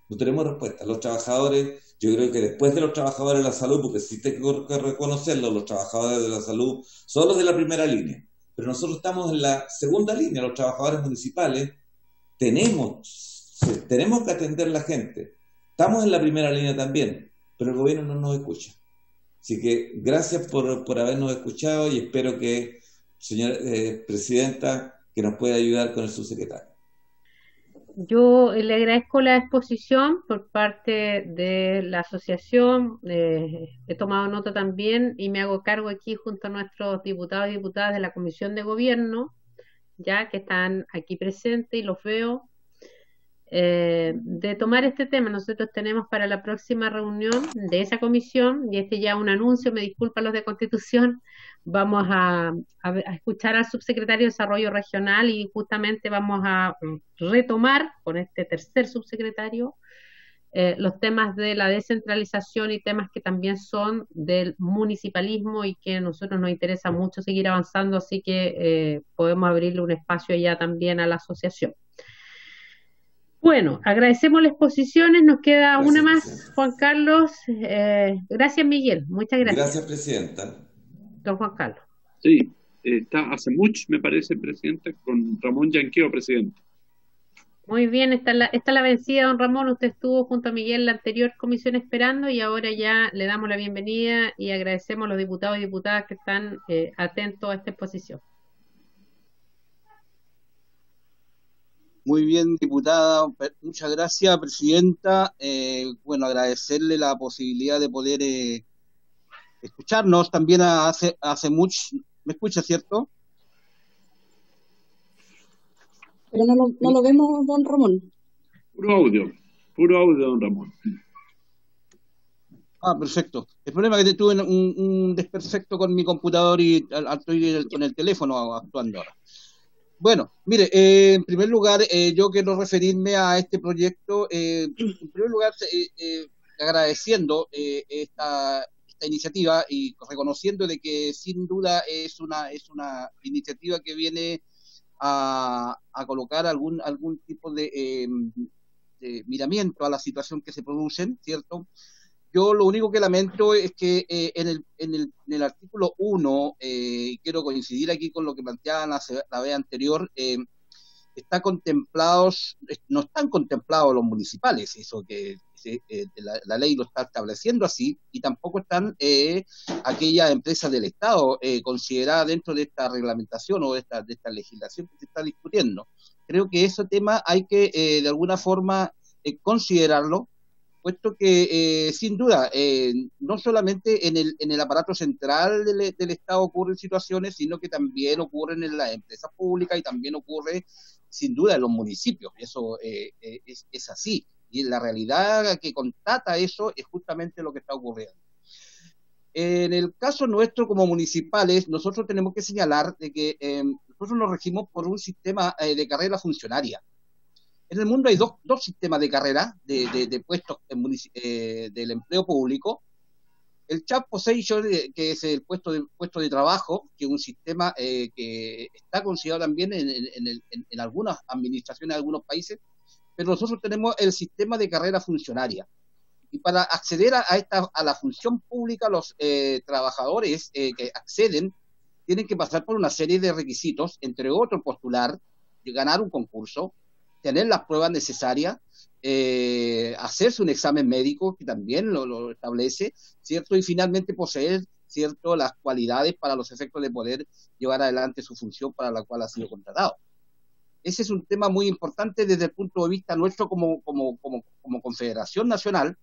No tenemos respuesta. Los trabajadores, yo creo que después de los trabajadores de la salud, porque sí tengo que reconocerlo, los trabajadores de la salud son los de la primera línea, pero nosotros estamos en la segunda línea, los trabajadores municipales, tenemos que atender a la gente. Estamos en la primera línea también, pero el gobierno no nos escucha. Así que gracias por habernos escuchado y espero que, señora presidenta, que nos pueda ayudar con el subsecretario.
Yo le agradezco la exposición por parte de la asociación, he tomado nota también y me hago cargo aquí junto a nuestros diputados y diputadas de la Comisión de Gobierno, ya que están aquí presentes y los veo, de tomar este tema. Nosotros tenemos para la próxima reunión de esa comisión, y este ya un anuncio, me disculpan los de Constitución, vamos a escuchar al subsecretario de Desarrollo Regional y justamente vamos a retomar con este tercer subsecretario los temas de la descentralización y temas que también son del municipalismo y que a nosotros nos interesa mucho seguir avanzando, así que podemos abrirle un espacio ya también a la asociación. Bueno, agradecemos las exposiciones, nos queda
Gracias,
una más,
presidenta.
Juan Carlos. Gracias, Miguel, muchas gracias.
Gracias, presidenta.
Don Juan Carlos.
Sí, está hace mucho, me parece, presidenta, con Ramón Yanqueo, presidente.
Muy bien, está la vencida, don Ramón. Usted estuvo junto a Miguel en la anterior comisión esperando y ahora ya le damos la bienvenida y agradecemos a los diputados y diputadas que están atentos a esta exposición.
Muy bien, diputada. Muchas gracias, presidenta. Bueno, agradecerle la posibilidad de poder escucharnos. También hace mucho. ¿Me escucha, cierto?
Pero no lo vemos, don Ramón.
Puro audio, don Ramón.
Perfecto. El problema es que tuve un desperfecto con mi computador y estoy con el teléfono actuando ahora. Bueno, mire, en primer lugar, yo quiero referirme a este proyecto, en primer lugar, agradeciendo esta iniciativa y reconociendo de que sin duda es una iniciativa que viene a colocar algún tipo de miramiento a la situación que se producen, ¿cierto? Yo lo único que lamento es que en el artículo 1, y quiero coincidir aquí con lo que planteaban la vez anterior, no están contemplados los municipales, eso que la ley lo está estableciendo así, y tampoco están aquellas empresas del Estado consideradas dentro de esta reglamentación o de esta legislación que se está discutiendo. Creo que ese tema hay que de alguna forma considerarlo, puesto que sin duda no solamente en el aparato central del Estado ocurren situaciones, sino que también ocurren en las empresas públicas y también ocurre sin duda en los municipios. Eso es así, y la realidad que constata eso es justamente lo que está ocurriendo. En el caso nuestro como municipales, nosotros tenemos que señalar de que nosotros nos regimos por un sistema de carrera funcionaria. En el mundo hay dos sistemas de carrera de puestos del empleo público. El Job Position, que es el puesto de trabajo, que es un sistema que está considerado también en algunas administraciones de algunos países, pero nosotros tenemos el sistema de carrera funcionaria. Y para acceder a la función pública, los trabajadores que acceden tienen que pasar por una serie de requisitos, entre otros postular, ganar un concurso, tener las pruebas necesarias, hacerse un examen médico que también lo establece, ¿cierto? Y finalmente poseer, ¿cierto?, las cualidades para los efectos de poder llevar adelante su función para la cual ha sido contratado. Ese es un tema muy importante desde el punto de vista nuestro como Confederación Nacional.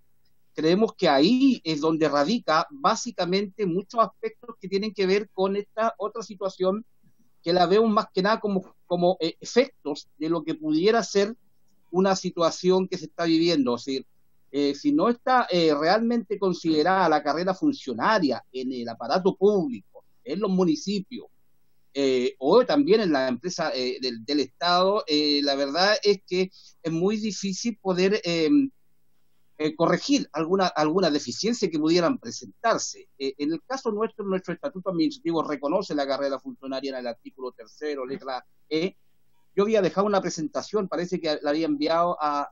Creemos que ahí es donde radica básicamente muchos aspectos que tienen que ver con esta otra situación que la veo más que nada como efectos de lo que pudiera ser una situación que se está viviendo. Es decir, si no está realmente considerada la carrera funcionaria en el aparato público, en los municipios, o también en la empresa del Estado, la verdad es que es muy difícil poder corregir alguna deficiencia que pudieran presentarse. En el caso nuestro estatuto administrativo reconoce la carrera funcionaria en el artículo 3, letra E. Yo había dejado una presentación, parece que la había enviado a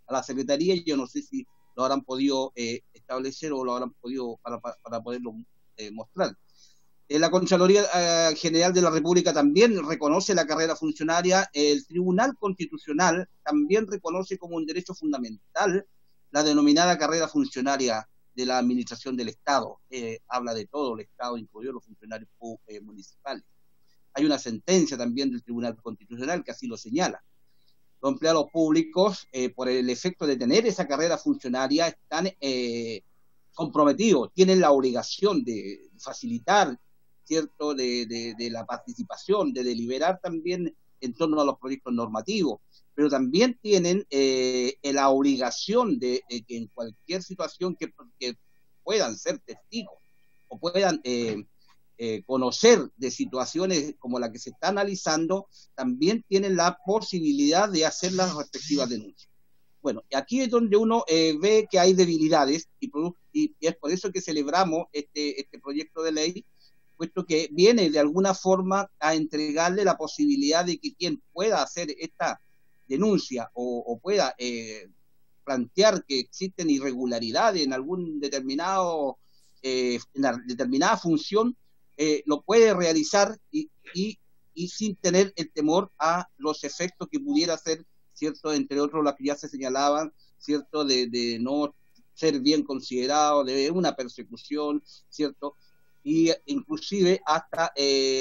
la Secretaría, y yo no sé si lo habrán podido establecer o lo habrán podido para poderlo mostrar. La Contraloría General de la República también reconoce la carrera funcionaria. El Tribunal Constitucional también reconoce como un derecho fundamental la denominada carrera funcionaria de la Administración del Estado. Habla de todo el Estado, incluidos los funcionarios municipales. Hay una sentencia también del Tribunal Constitucional que así lo señala. Los empleados públicos, por el efecto de tener esa carrera funcionaria, están comprometidos, tienen la obligación de facilitar, ¿cierto?, de la participación, de deliberar también en torno a los proyectos normativos, pero también tienen la obligación de que en cualquier situación que puedan ser testigos o puedan conocer de situaciones como la que se está analizando, también tienen la posibilidad de hacer las respectivas denuncias. Bueno, aquí es donde uno ve que hay debilidades y es por eso que celebramos este proyecto de ley, puesto que viene de alguna forma a entregarle la posibilidad de que quien pueda hacer esta denuncia o pueda plantear que existen irregularidades en algún determinado en la determinada función, lo puede realizar y sin tener el temor a los efectos que pudiera hacer, ¿cierto? Entre otros, las que ya se señalaban, ¿cierto? De no ser bien considerado, de una persecución, ¿cierto? Y inclusive hasta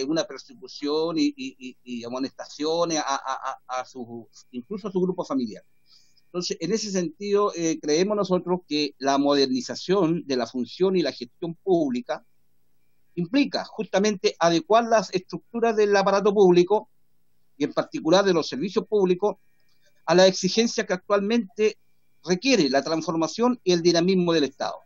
una persecución y amonestaciones incluso a su grupo familiar. Entonces, en ese sentido, creemos nosotros que la modernización de la función y la gestión pública implica justamente adecuar las estructuras del aparato público y en particular de los servicios públicos a la exigencia que actualmente requiere la transformación y el dinamismo del Estado,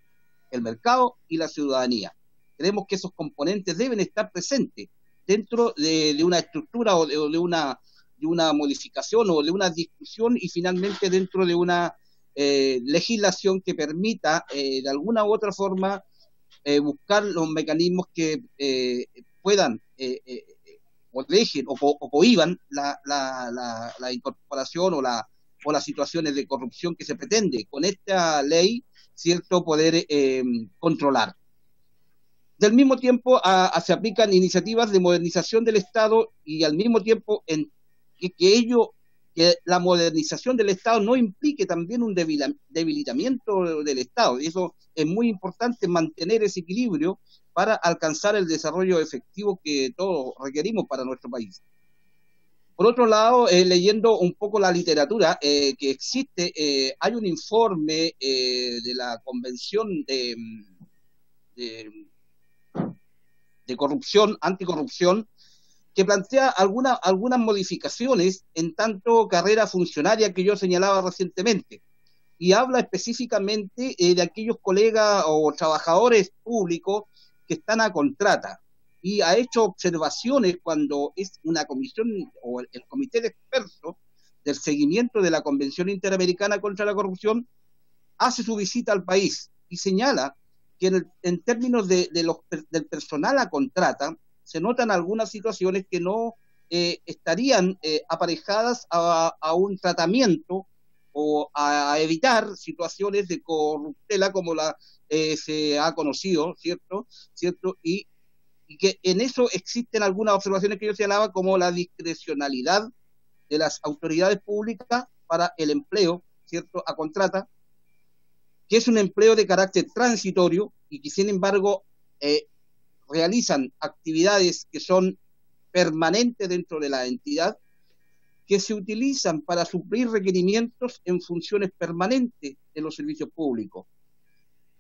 el mercado y la ciudadanía. Creemos que esos componentes deben estar presentes dentro de una estructura o de una modificación o de una discusión y finalmente dentro de una legislación que permita de alguna u otra forma buscar los mecanismos que puedan o dejen o cohiban la incorporación o las situaciones de corrupción que se pretende con esta ley, ¿cierto?, poder controlar. Del mismo tiempo se aplican iniciativas de modernización del Estado y al mismo tiempo que la modernización del Estado no implique también un debilitamiento del Estado. Y eso es muy importante, mantener ese equilibrio para alcanzar el desarrollo efectivo que todos requerimos para nuestro país. Por otro lado, leyendo un poco la literatura que existe, hay un informe de la Convención de corrupción, anticorrupción, que plantea algunas modificaciones en tanto carrera funcionaria que yo señalaba recientemente, y habla específicamente de aquellos colegas o trabajadores públicos que están a contrata, y ha hecho observaciones cuando es una comisión o el comité de expertos del seguimiento de la Convención Interamericana contra la Corrupción hace su visita al país y señala que en términos del personal a contrata se notan algunas situaciones que no estarían aparejadas a un tratamiento o a evitar situaciones de corruptela como se ha conocido, ¿cierto? Y que en eso existen algunas observaciones que yo señalaba, como la discrecionalidad de las autoridades públicas para el empleo, ¿cierto?, a contrata, que es un empleo de carácter transitorio y que sin embargo realizan actividades que son permanentes dentro de la entidad, que se utilizan para suplir requerimientos en funciones permanentes de los servicios públicos.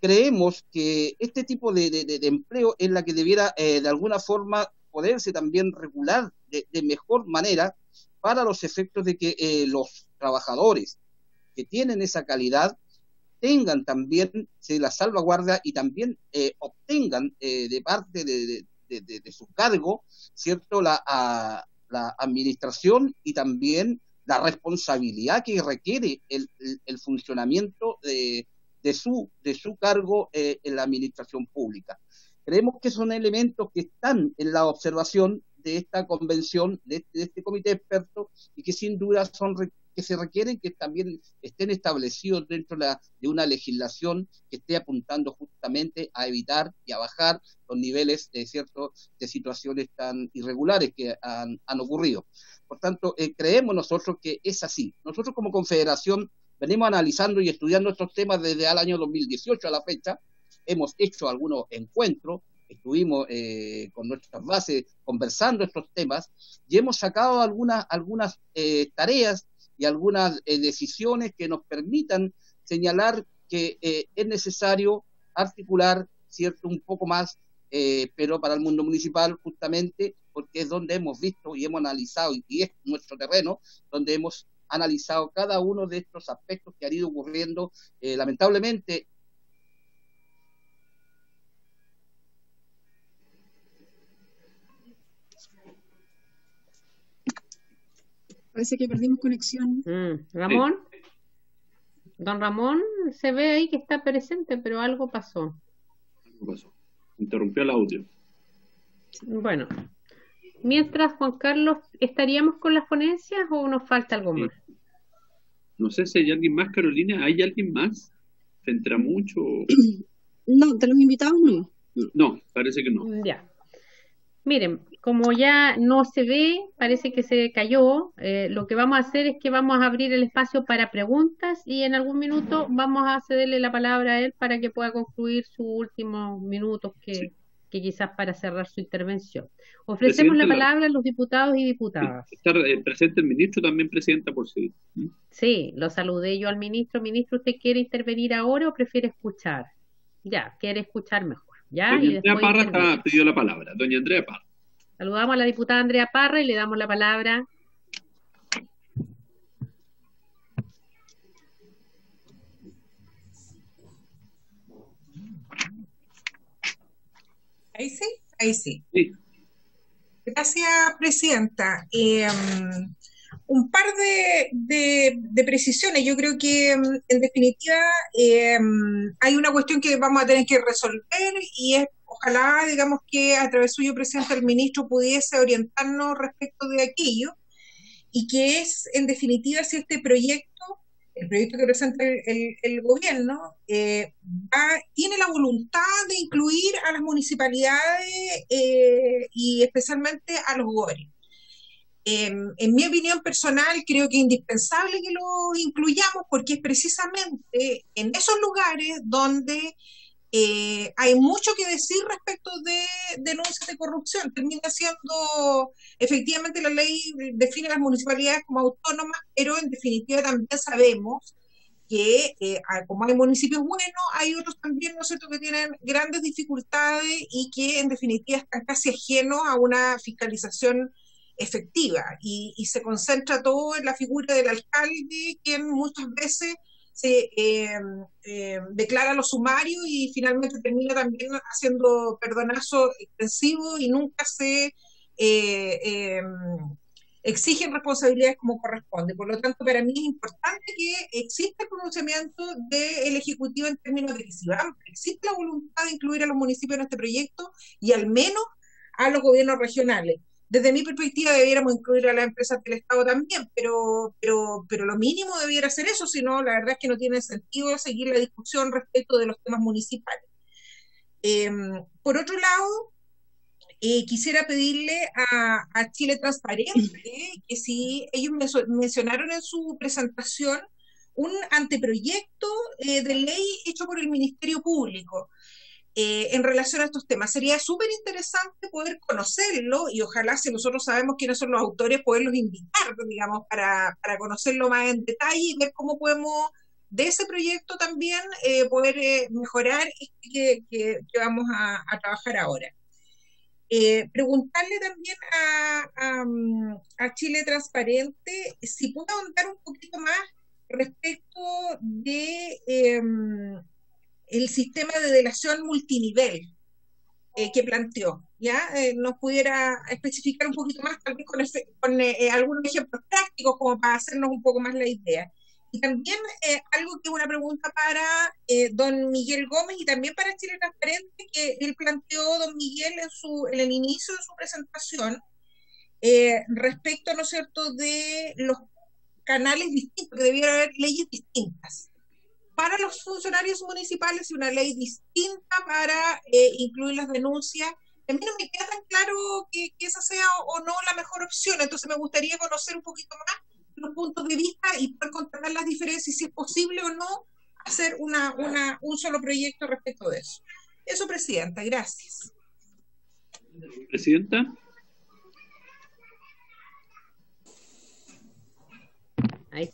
Creemos que este tipo de empleo es la que debiera de alguna forma poderse también regular de mejor manera para los efectos de que los trabajadores que tienen esa calidad tengan también la salvaguardia y también obtengan de parte de su cargo, ¿cierto?, la administración y también la responsabilidad que requiere el funcionamiento de su cargo en la administración pública. Creemos que son elementos que están en la observación de esta convención, de este comité de expertos, y que sin duda que se requieren que también estén establecidos dentro de una legislación que esté apuntando justamente a evitar y a bajar los niveles de situaciones tan irregulares que han ocurrido. Por tanto, creemos nosotros que es así. Nosotros como Confederación venimos analizando y estudiando estos temas desde el año 2018 a la fecha. Hemos hecho algunos encuentros, estuvimos con nuestras bases conversando estos temas y hemos sacado algunas tareas y algunas decisiones que nos permitan señalar que es necesario articular, ¿cierto?, un poco más, pero para el mundo municipal justamente porque es donde hemos visto y hemos analizado y es nuestro terreno donde hemos analizado cada uno de estos aspectos que han ido ocurriendo, lamentablemente.
Parece que perdimos conexión.
Ramón, don Ramón, se ve ahí que está presente, pero algo pasó.
Algo pasó. Interrumpió el audio.
Bueno, mientras, Juan Carlos, ¿estaríamos con las ponencias o nos falta algo más?
No sé si hay alguien más, Carolina. ¿Hay alguien más? ¿Se entera mucho?
No, de los invitados no.
No, parece que no.
Ya. Miren, como ya no se ve, parece que se cayó, lo que vamos a hacer es que vamos a abrir el espacio para preguntas y en algún minuto vamos a cederle la palabra a él para que pueda concluir sus últimos minutos que quizás para cerrar su intervención. Ofrecemos la palabra a los diputados y diputadas.
Está presente el ministro también, presidenta, por si.
Sí, lo saludé yo al ministro. Ministro, ¿usted quiere intervenir ahora o prefiere escuchar? Ya, quiere escuchar mejor. ¿Ya?
Doña
Y
Andrea
después
Parra ha pedido la palabra. Doña Andrea Parra.
Saludamos a la diputada Andrea Parra y le damos la palabra.
Ahí sí, ahí sí.
Sí.
Gracias, presidenta. Un par de precisiones. Yo creo que, en definitiva, hay una cuestión que vamos a tener que resolver y es, ojalá, digamos, que a través suyo, presidente, el ministro pudiese orientarnos respecto de aquello y que es, en definitiva, si este proyecto, el proyecto que presenta el gobierno, tiene la voluntad de incluir a las municipalidades y especialmente a los gobiernos. En mi opinión personal, creo que es indispensable que lo incluyamos porque es precisamente en esos lugares donde hay mucho que decir respecto de denuncias de corrupción. Termina siendo, efectivamente, la ley define las municipalidades como autónomas, pero en definitiva también sabemos que como hay municipios buenos, hay otros también, ¿no es cierto?, que tienen grandes dificultades y que en definitiva están casi ajenos a una fiscalización efectiva y se concentra todo en la figura del alcalde, quien muchas veces se declara los sumarios y finalmente termina también haciendo perdonazos extensivos y nunca se exigen responsabilidades como corresponde. Por lo tanto, para mí es importante que exista el pronunciamiento del Ejecutivo en términos de que si existe la voluntad de incluir a los municipios en este proyecto y al menos a los gobiernos regionales. Desde mi perspectiva debiéramos incluir a las empresas del Estado también, pero lo mínimo debiera ser eso, si no, la verdad es que no tiene sentido seguir la discusión respecto de los temas municipales. Por otro lado, quisiera pedirle a Chile Transparente que si ellos mencionaron en su presentación un anteproyecto de ley hecho por el Ministerio Público. En relación a estos temas. Sería súper interesante poder conocerlo y ojalá, si nosotros sabemos quiénes son los autores, poderlos invitar, digamos, para conocerlo más en detalle y ver cómo podemos, de ese proyecto también, poder mejorar este que vamos a trabajar ahora. Preguntarle también a Chile Transparente si puede ahondar un poquito más respecto de el sistema de delación multinivel que planteó, ¿ya? Nos pudiera especificar un poquito más, tal vez con algunos ejemplos prácticos, como para hacernos un poco más la idea. Y también algo que es una pregunta para don Miguel Gómez y también para Chile Transparente, que él planteó, don Miguel, en el inicio de su presentación, respecto, ¿no es cierto?, de los canales distintos, que debiera haber leyes distintas para los funcionarios municipales y una ley distinta para incluir las denuncias. A mí no me queda tan claro que esa sea o no la mejor opción, entonces me gustaría conocer un poquito más los puntos de vista y poder contrastar las diferencias y si es posible o no hacer un solo proyecto respecto de eso. Eso, presidenta, gracias.
Presidenta.
Ahí.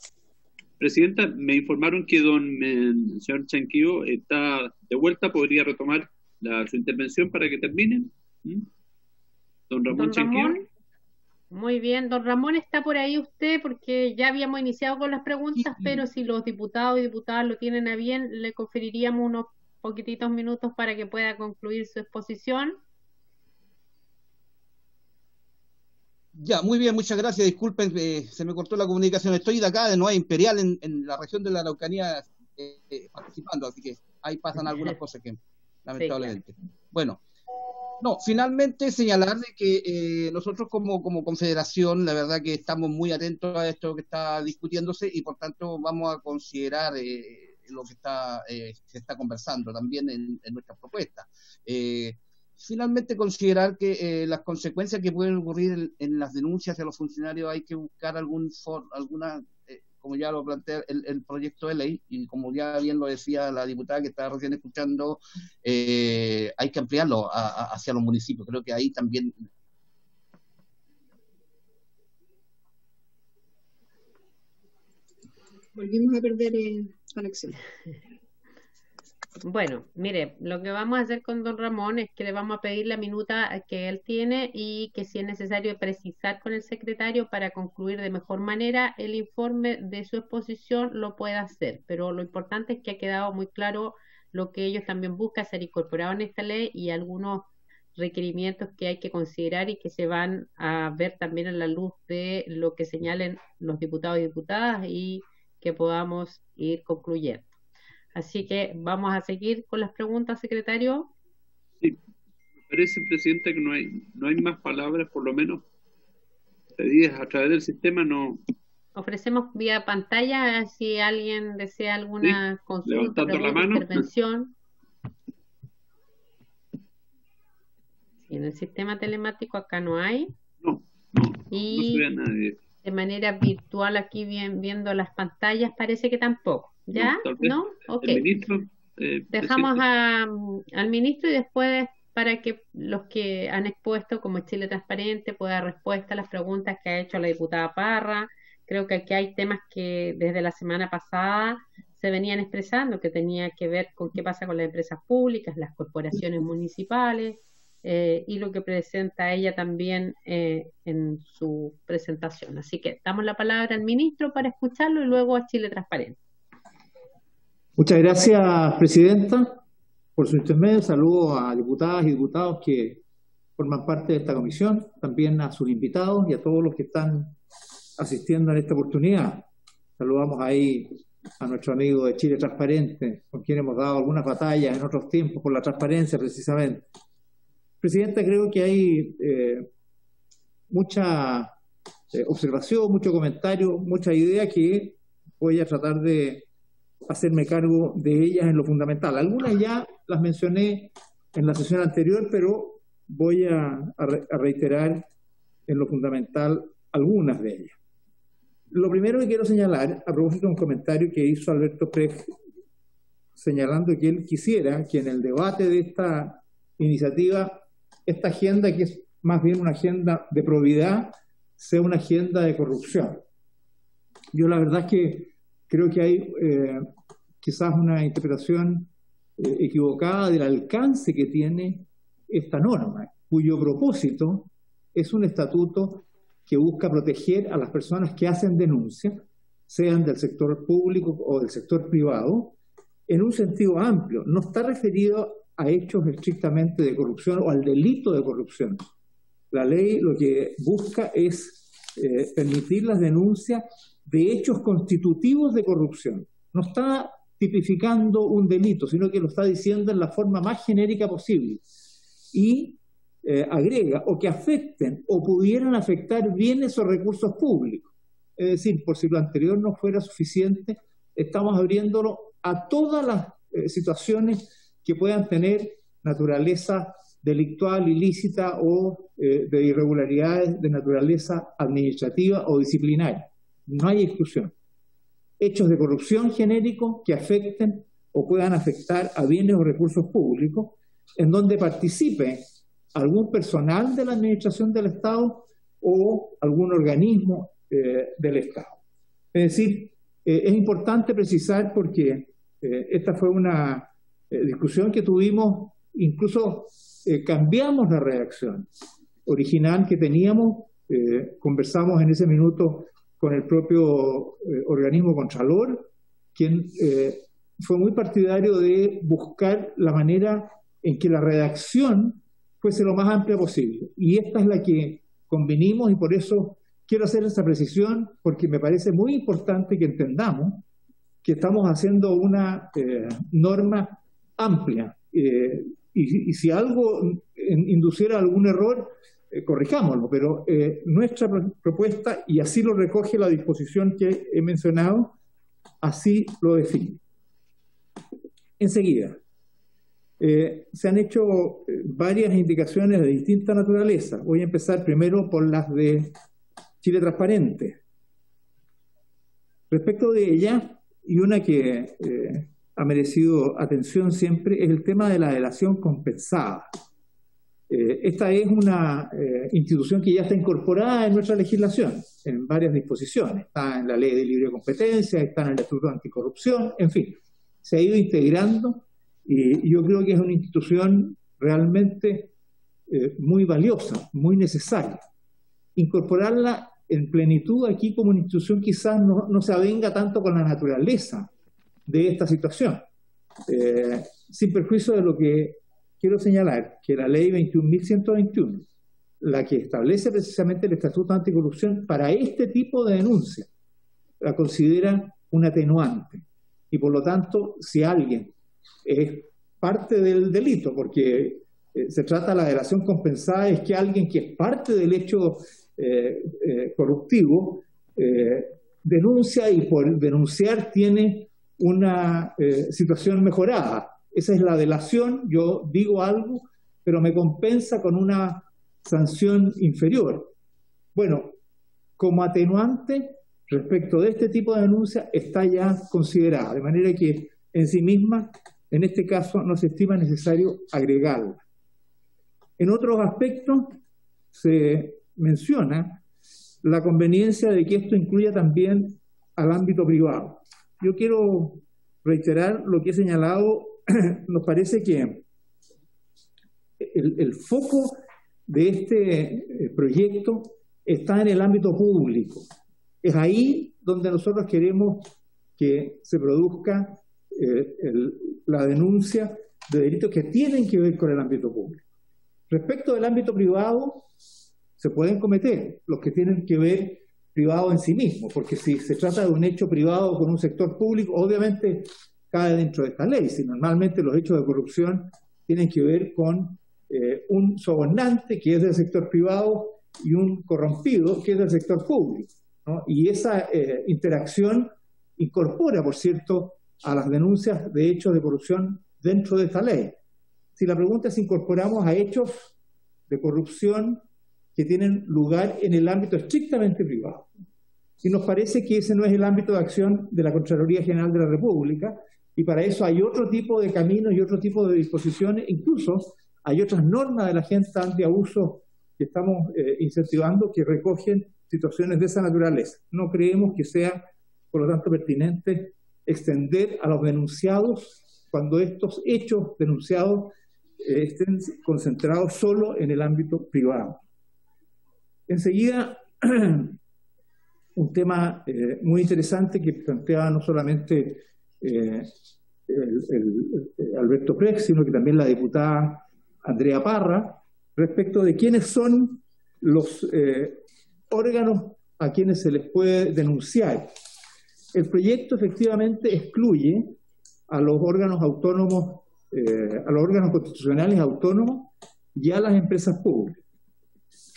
Presidenta, me informaron que el señor Chanquillo está de vuelta, podría retomar su intervención para que termine. Don Ramón Chanquillo.
Muy bien, don Ramón, ¿está por ahí usted? Porque ya habíamos iniciado con las preguntas, pero si los diputados y diputadas lo tienen a bien, le conferiríamos unos poquititos minutos para que pueda concluir su exposición.
Ya, muy bien, muchas gracias. Disculpen, se me cortó la comunicación. Estoy de acá, de Nueva Imperial, en la región de la Araucanía, participando, así que ahí pasan algunas cosas que, lamentablemente. Sí, claro. Bueno, no, finalmente señalar de que nosotros como confederación, la verdad que estamos muy atentos a esto que está discutiéndose y por tanto vamos a considerar lo que se está conversando también en nuestras propuestas. Finalmente considerar que las consecuencias que pueden ocurrir en las denuncias de los funcionarios hay que buscar alguna, como ya lo plantea el proyecto de ley, y como ya bien lo decía la diputada que estaba recién escuchando, hay que ampliarlo hacia los municipios. Creo que ahí también...
Volvimos a perder conexión.
Bueno, mire, lo que vamos a hacer con don Ramón es que le vamos a pedir la minuta que él tiene y que si es necesario precisar con el secretario para concluir de mejor manera el informe de su exposición, lo pueda hacer. Pero lo importante es que ha quedado muy claro lo que ellos también buscan ser incorporado en esta ley y algunos requerimientos que hay que considerar y que se van a ver también a la luz de lo que señalen los diputados y diputadas y que podamos ir concluyendo. Así que vamos a seguir con las preguntas, secretario.
Sí, me parece, Presidenta, que no hay más palabras, por lo menos pedidas a través del sistema. No.
Ofrecemos vía pantalla si alguien desea alguna consulta, pregunta, intervención. Sí, en el sistema telemático acá no hay.
No se ve a nadie.
De manera virtual aquí viendo las pantallas parece que tampoco. ¿Ya? ¿No? Ok.
El ministro,
dejamos al ministro y después para que los que han expuesto como Chile Transparente pueda dar respuesta a las preguntas que ha hecho la diputada Parra. Creo que aquí hay temas que desde la semana pasada se venían expresando, que tenía que ver con qué pasa con las empresas públicas, las corporaciones municipales y lo que presenta ella también en su presentación. Así que damos la palabra al ministro para escucharlo y luego a Chile Transparente.
Muchas gracias, Presidenta, por su intermedio. Saludo a diputadas y diputados que forman parte de esta comisión, también a sus invitados y a todos los que están asistiendo en esta oportunidad. Saludamos ahí a nuestro amigo de Chile Transparente, con quien hemos dado algunas batallas en otros tiempos por la transparencia, precisamente. Presidenta, creo que hay mucha observación, mucho comentario, mucha idea que voy a tratar de hacerme cargo de ellas en lo fundamental. Algunas ya las mencioné en la sesión anterior, pero voy a reiterar en lo fundamental algunas de ellas. Lo primero que quiero señalar, a propósito de un comentario que hizo Alberto Pérez, señalando que él quisiera que en el debate de esta iniciativa, esta agenda, que es más bien una agenda de probidad, sea una agenda de corrupción. Yo la verdad es que creo que hay quizás una interpretación equivocada del alcance que tiene esta norma, cuyo propósito es un estatuto que busca proteger a las personas que hacen denuncia, sean del sector público o del sector privado, en un sentido amplio. No está referido a hechos estrictamente de corrupción o al delito de corrupción. La ley lo que busca es permitir las denuncias de hechos constitutivos de corrupción. No está tipificando un delito, sino que lo está diciendo en la forma más genérica posible. Y agrega, o que afecten o pudieran afectar bienes o recursos públicos. Es decir, por si lo anterior no fuera suficiente, estamos abriéndolo a todas las situaciones que puedan tener naturaleza delictual, ilícita o de irregularidades de naturaleza administrativa o disciplinaria. No hay exclusión. Hechos de corrupción genéricos que afecten o puedan afectar a bienes o recursos públicos, en donde participe algún personal de la administración del Estado o algún organismo del Estado. Es decir, es importante precisar porque esta fue una discusión que tuvimos, incluso cambiamos la redacción original que teníamos conversamos en ese minuto con el propio organismo Contralor, quien fue muy partidario de buscar la manera en que la redacción fuese lo más amplia posible. Y esta es la que convenimos, y por eso quiero hacer esa precisión, porque me parece muy importante que entendamos que estamos haciendo una norma amplia. Y si algo induciera algún error, corrijámoslo, pero nuestra propuesta, y así lo recoge la disposición que he mencionado, así lo define. Enseguida, se han hecho varias indicaciones de distinta naturaleza. Voy a empezar primero por las de Chile Transparente. Respecto de ella, y una que ha merecido atención siempre, es el tema de la delación compensada. Esta es una institución que ya está incorporada en nuestra legislación, en varias disposiciones. Está en la Ley de Libre Competencia, está en el Estatuto Anticorrupción, en fin. Se ha ido integrando y yo creo que es una institución realmente muy valiosa, muy necesaria. Incorporarla en plenitud aquí como una institución quizás no se avenga tanto con la naturaleza de esta situación. Sin perjuicio de lo que quiero señalar, que la Ley 21.121, la que establece precisamente el Estatuto Anticorrupción para este tipo de denuncia, la considera un atenuante. Y por lo tanto, si alguien es parte del delito, porque se trata de la delación compensada, es que alguien que es parte del hecho corruptivo denuncia, y por denunciar tiene una situación mejorada. Esa es la delación. Yo digo algo, pero me compensa con una sanción inferior. Bueno, como atenuante respecto de este tipo de denuncia está ya considerada, de manera que en sí misma, en este caso, no se estima necesario agregarla. En otros aspectos se menciona la conveniencia de que esto incluya también al ámbito privado. Yo quiero reiterar lo que he señalado. Nos parece que el foco de este proyecto está en el ámbito público. Es ahí donde nosotros queremos que se produzca la denuncia de delitos que tienen que ver con el ámbito público. Respecto del ámbito privado, se pueden cometer los que tienen que ver privado en sí mismo, porque si se trata de un hecho privado con un sector público, obviamente cae dentro de esta ley. Si normalmente los hechos de corrupción tienen que ver con un sobornante que es del sector privado y un corrompido que es del sector público, ¿no? Y esa interacción incorpora, por cierto, a las denuncias de hechos de corrupción dentro de esta ley. Si la pregunta es si incorporamos a hechos de corrupción que tienen lugar en el ámbito estrictamente privado. Y nos parece que ese no es el ámbito de acción de la Contraloría General de la República, y para eso hay otro tipo de caminos y otro tipo de disposiciones. Incluso hay otras normas de la Agenda Antiabuso que estamos incentivando que recogen situaciones de esa naturaleza. No creemos que sea, por lo tanto, pertinente extender a los denunciados cuando estos hechos denunciados estén concentrados solo en el ámbito privado. Enseguida, un tema muy interesante que planteaba no solamente Alberto Prex, sino que también la diputada Andrea Parra, respecto de quiénes son los órganos a quienes se les puede denunciar. El proyecto efectivamente excluye a los órganos autónomos, a los órganos constitucionales autónomos y a las empresas públicas.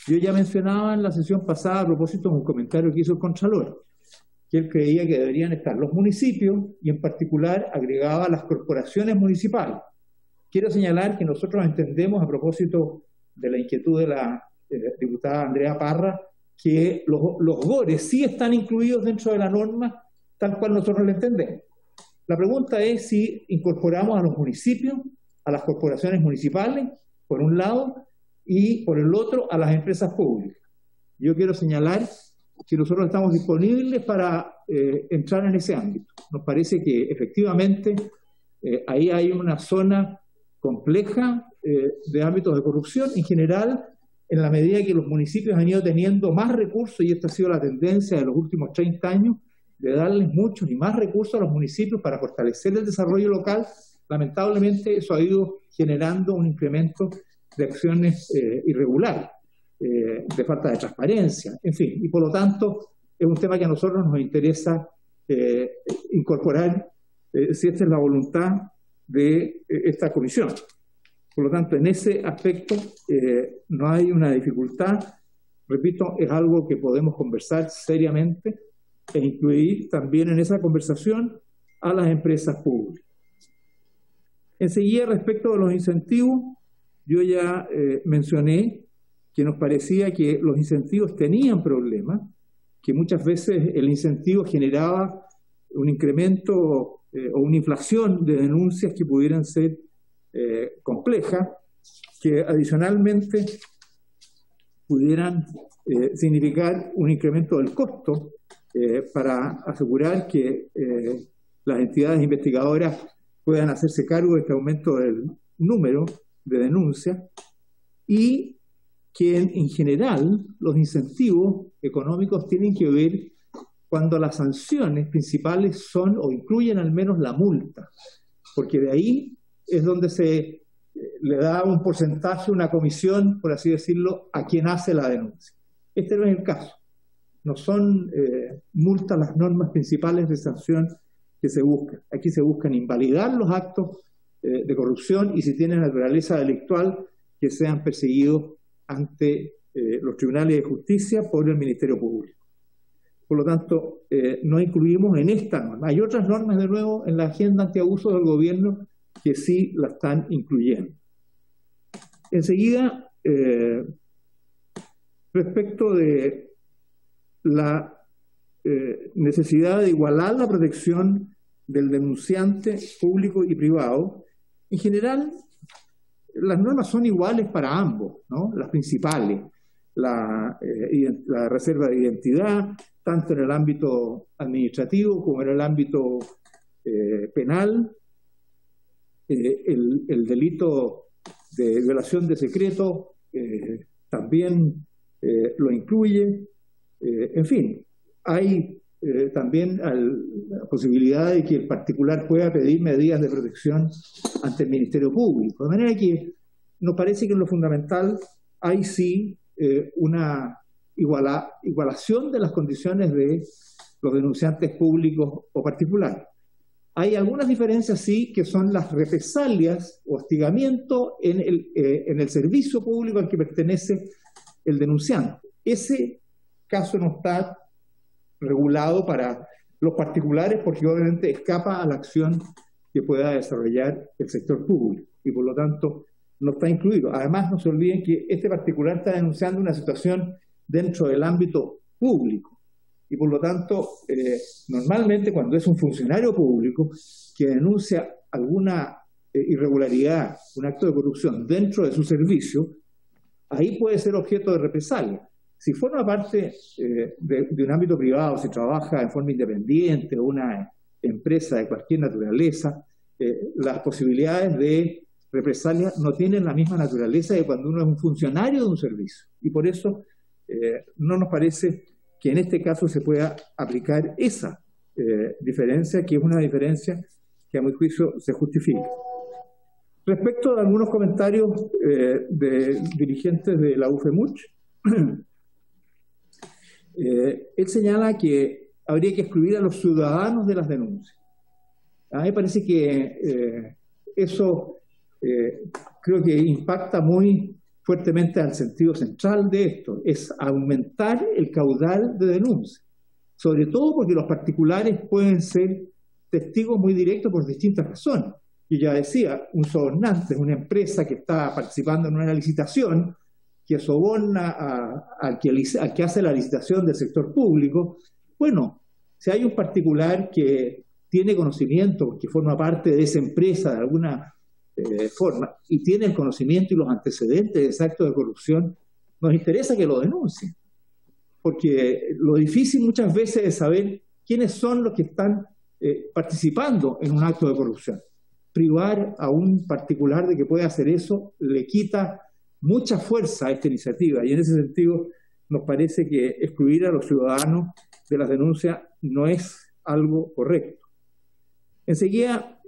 Yo ya mencionaba en la sesión pasada, a propósito de un comentario que hizo el Contralor, que él creía que deberían estar los municipios y en particular agregaba las corporaciones municipales. Quiero señalar que nosotros entendemos, a propósito de la inquietud de la diputada Andrea Parra, que los GORES sí están incluidos dentro de la norma tal cual nosotros la entendemos. La pregunta es si incorporamos a los municipios, a las corporaciones municipales, por un lado, y por el otro a las empresas públicas. Yo quiero señalar que nosotros estamos disponibles para entrar en ese ámbito. Nos parece que efectivamente ahí hay una zona compleja de ámbitos de corrupción en general, en la medida que los municipios han ido teniendo más recursos, y esta ha sido la tendencia de los últimos 30 años, de darles muchos y más recursos a los municipios para fortalecer el desarrollo local, lamentablemente eso ha ido generando un incremento de acciones irregulares, de falta de transparencia, en fin, y por lo tanto es un tema que a nosotros nos interesa incorporar, si esta es la voluntad de esta comisión. Por lo tanto, en ese aspecto no hay una dificultad. Repito, es algo que podemos conversar seriamente e incluir también en esa conversación a las empresas públicas. Enseguida, respecto de los incentivos, yo ya mencioné que nos parecía que los incentivos tenían problemas, que muchas veces el incentivo generaba un incremento o una inflación de denuncias que pudieran ser complejas, que adicionalmente pudieran significar un incremento del costo para asegurar que las entidades investigadoras puedan hacerse cargo de este aumento del número de denuncias, y que en general los incentivos económicos tienen que ver cuando las sanciones principales son o incluyen al menos la multa, porque de ahí es donde se le da un porcentaje, una comisión, por así decirlo, a quien hace la denuncia. Este no es el caso. No son multas las normas principales de sanción que se buscan. Aquí se buscan invalidar los actos de corrupción y, si tienen naturaleza delictual, que sean perseguidos ante los tribunales de justicia por el Ministerio Público. Por lo tanto, no incluimos en esta norma. Hay otras normas, de nuevo, en la agenda antiabuso del gobierno que sí la están incluyendo. Enseguida, respecto de la necesidad de igualar la protección del denunciante público y privado, en general, las normas son iguales para ambos, ¿no? Las principales, la reserva de identidad, tanto en el ámbito administrativo como en el ámbito penal, el delito de violación de secreto también lo incluye. En fin, hay también la posibilidad de que el particular pueda pedir medidas de protección ante el Ministerio Público. De manera que nos parece que en lo fundamental hay sí una igualación de las condiciones de los denunciantes públicos o particulares. Hay algunas diferencias, sí, que son las represalias o hostigamiento en el servicio público al que pertenece el denunciante. Ese caso no está regulado para los particulares porque obviamente escapa a la acción que pueda desarrollar el sector público y por lo tanto no está incluido. Además, no se olviden que este particular está denunciando una situación dentro del ámbito público y por lo tanto normalmente cuando es un funcionario público que denuncia alguna irregularidad, un acto de corrupción dentro de su servicio, ahí puede ser objeto de represalia. Si forma parte de un ámbito privado, si trabaja en forma independiente o una empresa de cualquier naturaleza, las posibilidades de represalia no tienen la misma naturaleza de cuando uno es un funcionario de un servicio. Y por eso no nos parece que en este caso se pueda aplicar esa diferencia, que es una diferencia que a mi juicio se justifica. Respecto a algunos comentarios de dirigentes de la UFEMUCH, él señala que habría que excluir a los ciudadanos de las denuncias. A mí me parece que eso creo que impacta muy fuertemente al sentido central de esto, es aumentar el caudal de denuncias, sobre todo porque los particulares pueden ser testigos muy directos por distintas razones. Y ya decía, un sobornante es una empresa que está participando en una licitación, que soborna al que hace la licitación del sector público. Bueno, si hay un particular que tiene conocimiento, porque forma parte de esa empresa de alguna forma, y tiene el conocimiento y los antecedentes de ese acto de corrupción, nos interesa que lo denuncie. Porque lo difícil muchas veces es saber quiénes son los que están participando en un acto de corrupción. Privar a un particular de que pueda hacer eso le quita mucha fuerza a esta iniciativa, y en ese sentido nos parece que excluir a los ciudadanos de las denuncias no es algo correcto. Enseguida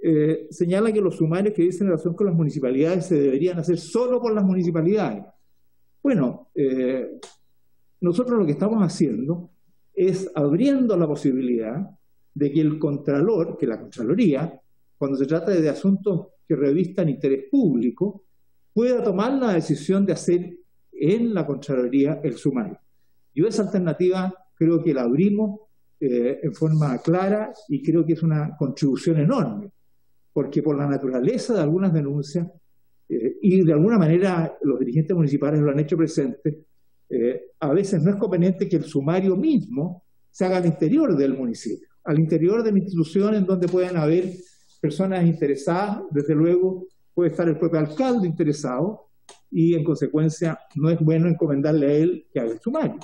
señala que los sumarios que dicen en relación con las municipalidades se deberían hacer solo por las municipalidades. Bueno, nosotros lo que estamos haciendo es abriendo la posibilidad de que el Contralor, que la Contraloría, cuando se trata de asuntos que revistan interés público, pueda tomar la decisión de hacer en la Contraloría el sumario. Yo esa alternativa creo que la abrimos en forma clara y creo que es una contribución enorme, porque por la naturaleza de algunas denuncias y de alguna manera los dirigentes municipales lo han hecho presente, a veces no es conveniente que el sumario mismo se haga al interior del municipio, al interior de la institución en donde pueden haber personas interesadas. Desde luego puede estar el propio alcalde interesado y en consecuencia no es bueno encomendarle a él que haga el sumario.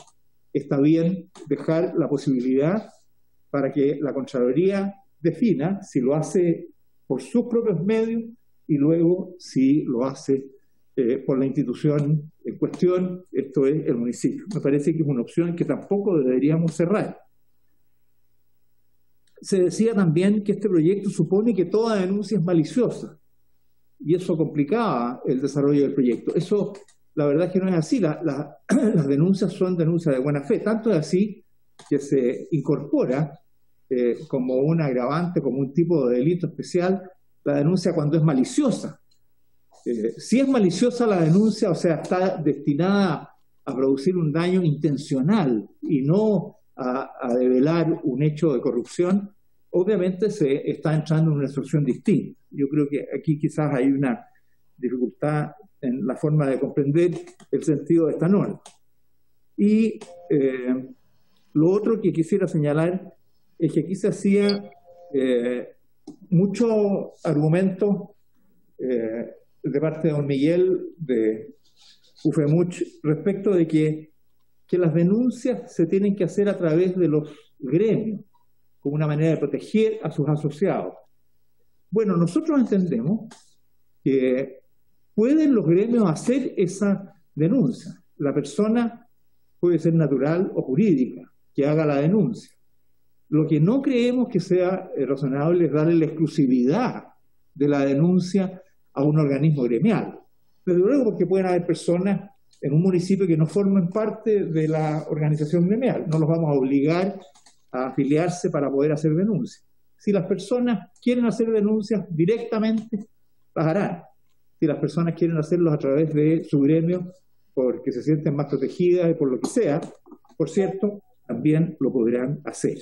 Está bien dejar la posibilidad para que la Contraloría defina si lo hace por sus propios medios y luego si lo hace por la institución en cuestión, esto es el municipio. Me parece que es una opción que tampoco deberíamos cerrar. Se decía también que este proyecto supone que toda denuncia es maliciosa y eso complicaba el desarrollo del proyecto. Eso, la verdad es que no es así. Las denuncias son denuncias de buena fe. Tanto es así que se incorpora como un agravante, como un tipo de delito especial, la denuncia cuando es maliciosa. Si es maliciosa la denuncia, o sea, está destinada a producir un daño intencional y no a develar un hecho de corrupción, obviamente se está entrando en una situación distinta. Yo creo que aquí quizás hay una dificultad en la forma de comprender el sentido de esta norma. Y lo otro que quisiera señalar es que aquí se hacía muchos argumentos de parte de don Miguel de UFEMUCH respecto de que las denuncias se tienen que hacer a través de los gremios, como una manera de proteger a sus asociados. Bueno, nosotros entendemos que pueden los gremios hacer esa denuncia. La persona puede ser natural o jurídica que haga la denuncia. Lo que no creemos que sea razonable es darle la exclusividad de la denuncia a un organismo gremial. Desde luego porque pueden haber personas en un municipio que no forman parte de la organización gremial. No los vamos a obligar a afiliarse para poder hacer denuncias. Si las personas quieren hacer denuncias directamente, las harán. Si las personas quieren hacerlos a través de su gremio porque se sienten más protegidas y por lo que sea, por cierto, también lo podrán hacer.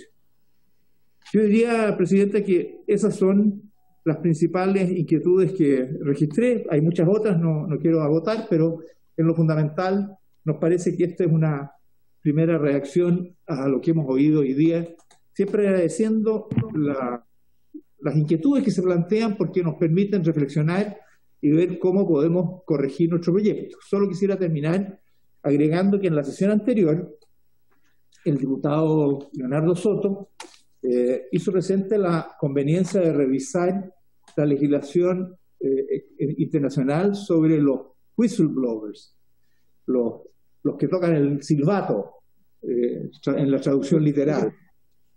Yo diría, Presidente, que esas son las principales inquietudes que registré. Hay muchas otras, no quiero agotar, pero en lo fundamental nos parece que esta es una primera reacción a lo que hemos oído hoy día, siempre agradeciendo las inquietudes que se plantean porque nos permiten reflexionar y ver cómo podemos corregir nuestro proyecto. Solo quisiera terminar agregando que en la sesión anterior el diputado Leonardo Soto hizo presente la conveniencia de revisar la legislación internacional sobre los whistleblowers, los que tocan el silbato en la traducción literal.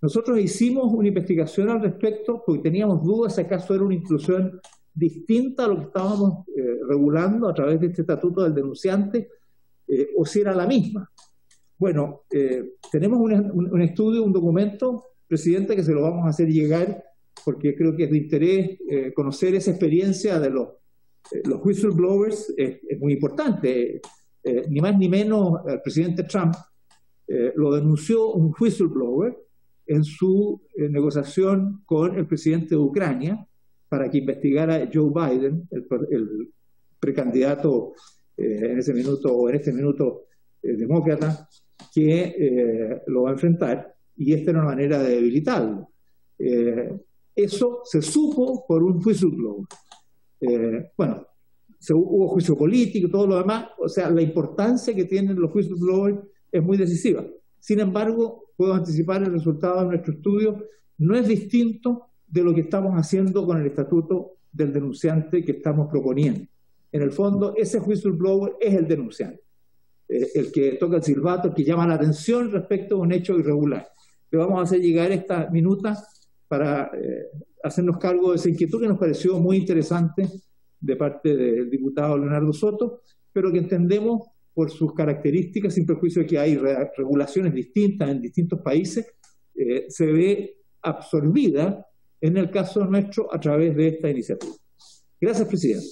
Nosotros hicimos una investigación al respecto porque teníamos dudas si acaso era una inclusión distinta a lo que estábamos regulando a través de este estatuto del denunciante o si era la misma. Bueno, tenemos un estudio, un documento, Presidente, que se lo vamos a hacer llegar porque creo que es de interés conocer esa experiencia de los whistleblowers. Es muy importante. Ni más ni menos el presidente Trump lo denunció un whistleblower en su negociación con el presidente de Ucrania para que investigara Joe Biden, el precandidato en ese minuto o en este minuto demócrata, que lo va a enfrentar, y esta era una manera de debilitarlo. Eso se supo por un whistleblower. Bueno, hubo juicio político y todo lo demás, o sea, la importancia que tienen los whistleblowers es muy decisiva. Sin embargo, puedo anticipar el resultado de nuestro estudio, no es distinto de lo que estamos haciendo con el estatuto del denunciante que estamos proponiendo. en el fondo ese whistleblower es el denunciante, el que toca el silbato, el que llama la atención respecto a un hecho irregular. Le vamos a hacer llegar esta minuta para hacernos cargo de esa inquietud que nos pareció muy interesante de parte del diputado Leonardo Soto, pero que entendemos por sus características, sin perjuicio de que hay regulaciones distintas en distintos países, se ve absorbida en el caso nuestro a través de esta iniciativa. Gracias, presidente.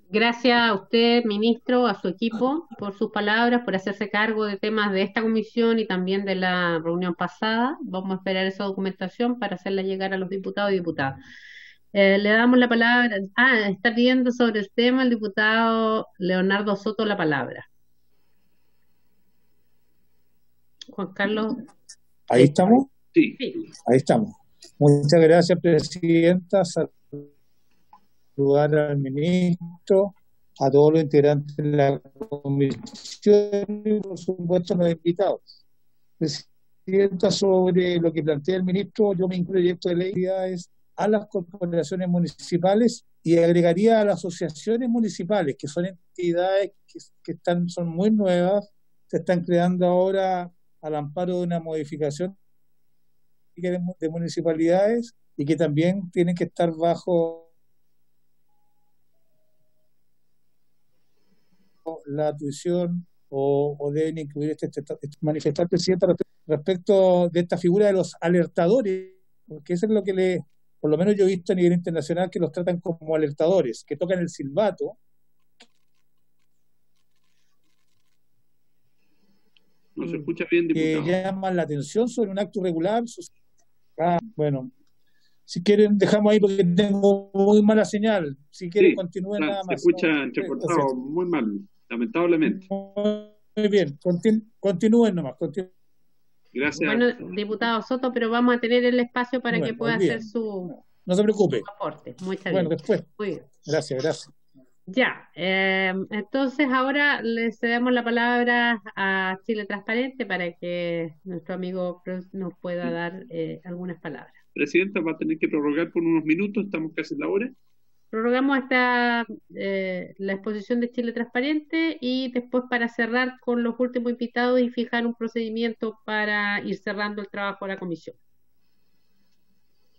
Gracias a usted, ministro, a su equipo, por sus palabras, por hacerse cargo de temas de esta comisión y también de la reunión pasada. Vamos a esperar esa documentación para hacerla llegar a los diputados y diputadas. Le damos la palabra. Está pidiendo sobre el tema el diputado Leonardo Soto la palabra. Juan Carlos.
¿Ahí estamos?
Sí.
Ahí estamos. Muchas gracias, presidenta. Saludar al ministro, a todos los integrantes de la comisión y, por supuesto, a los invitados. Presidenta, sobre lo que plantea el ministro, yo me incluyo en el proyecto de ley a las corporaciones municipales y agregaría a las asociaciones municipales, que son entidades que son muy nuevas, se están creando ahora al amparo de una modificación de municipalidades y que también tienen que estar bajo la tuición o deben incluir manifestar, presidenta, respecto de esta figura de los alertadores, porque eso es lo que por lo menos yo he visto a nivel internacional, que los tratan como alertadores, que tocan el silbato.
No se escucha bien, diputado.
Que llaman la atención sobre un acto irregular. Bueno, si quieren dejamos ahí porque tengo muy mala señal. Si quieren continúen nada más.
Se escucha entrecortado, muy mal, lamentablemente.
Muy bien, continúen nomás.
Gracias.
Bueno, diputado Soto, pero vamos a tener el espacio para que pueda hacer
no se preocupe.
Su aporte. Muchas
bueno,
bien.
Después.
Muy bien.
Gracias.
Ya, entonces ahora le cedemos la palabra a Chile Transparente para que nuestro amigo nos pueda dar algunas palabras.
Presidenta, va a tener que prorrogar por unos minutos, estamos casi en la hora.
Prorrogamos hasta la exposición de Chile Transparente y después para cerrar con los últimos invitados y fijar un procedimiento para ir cerrando el trabajo de la comisión.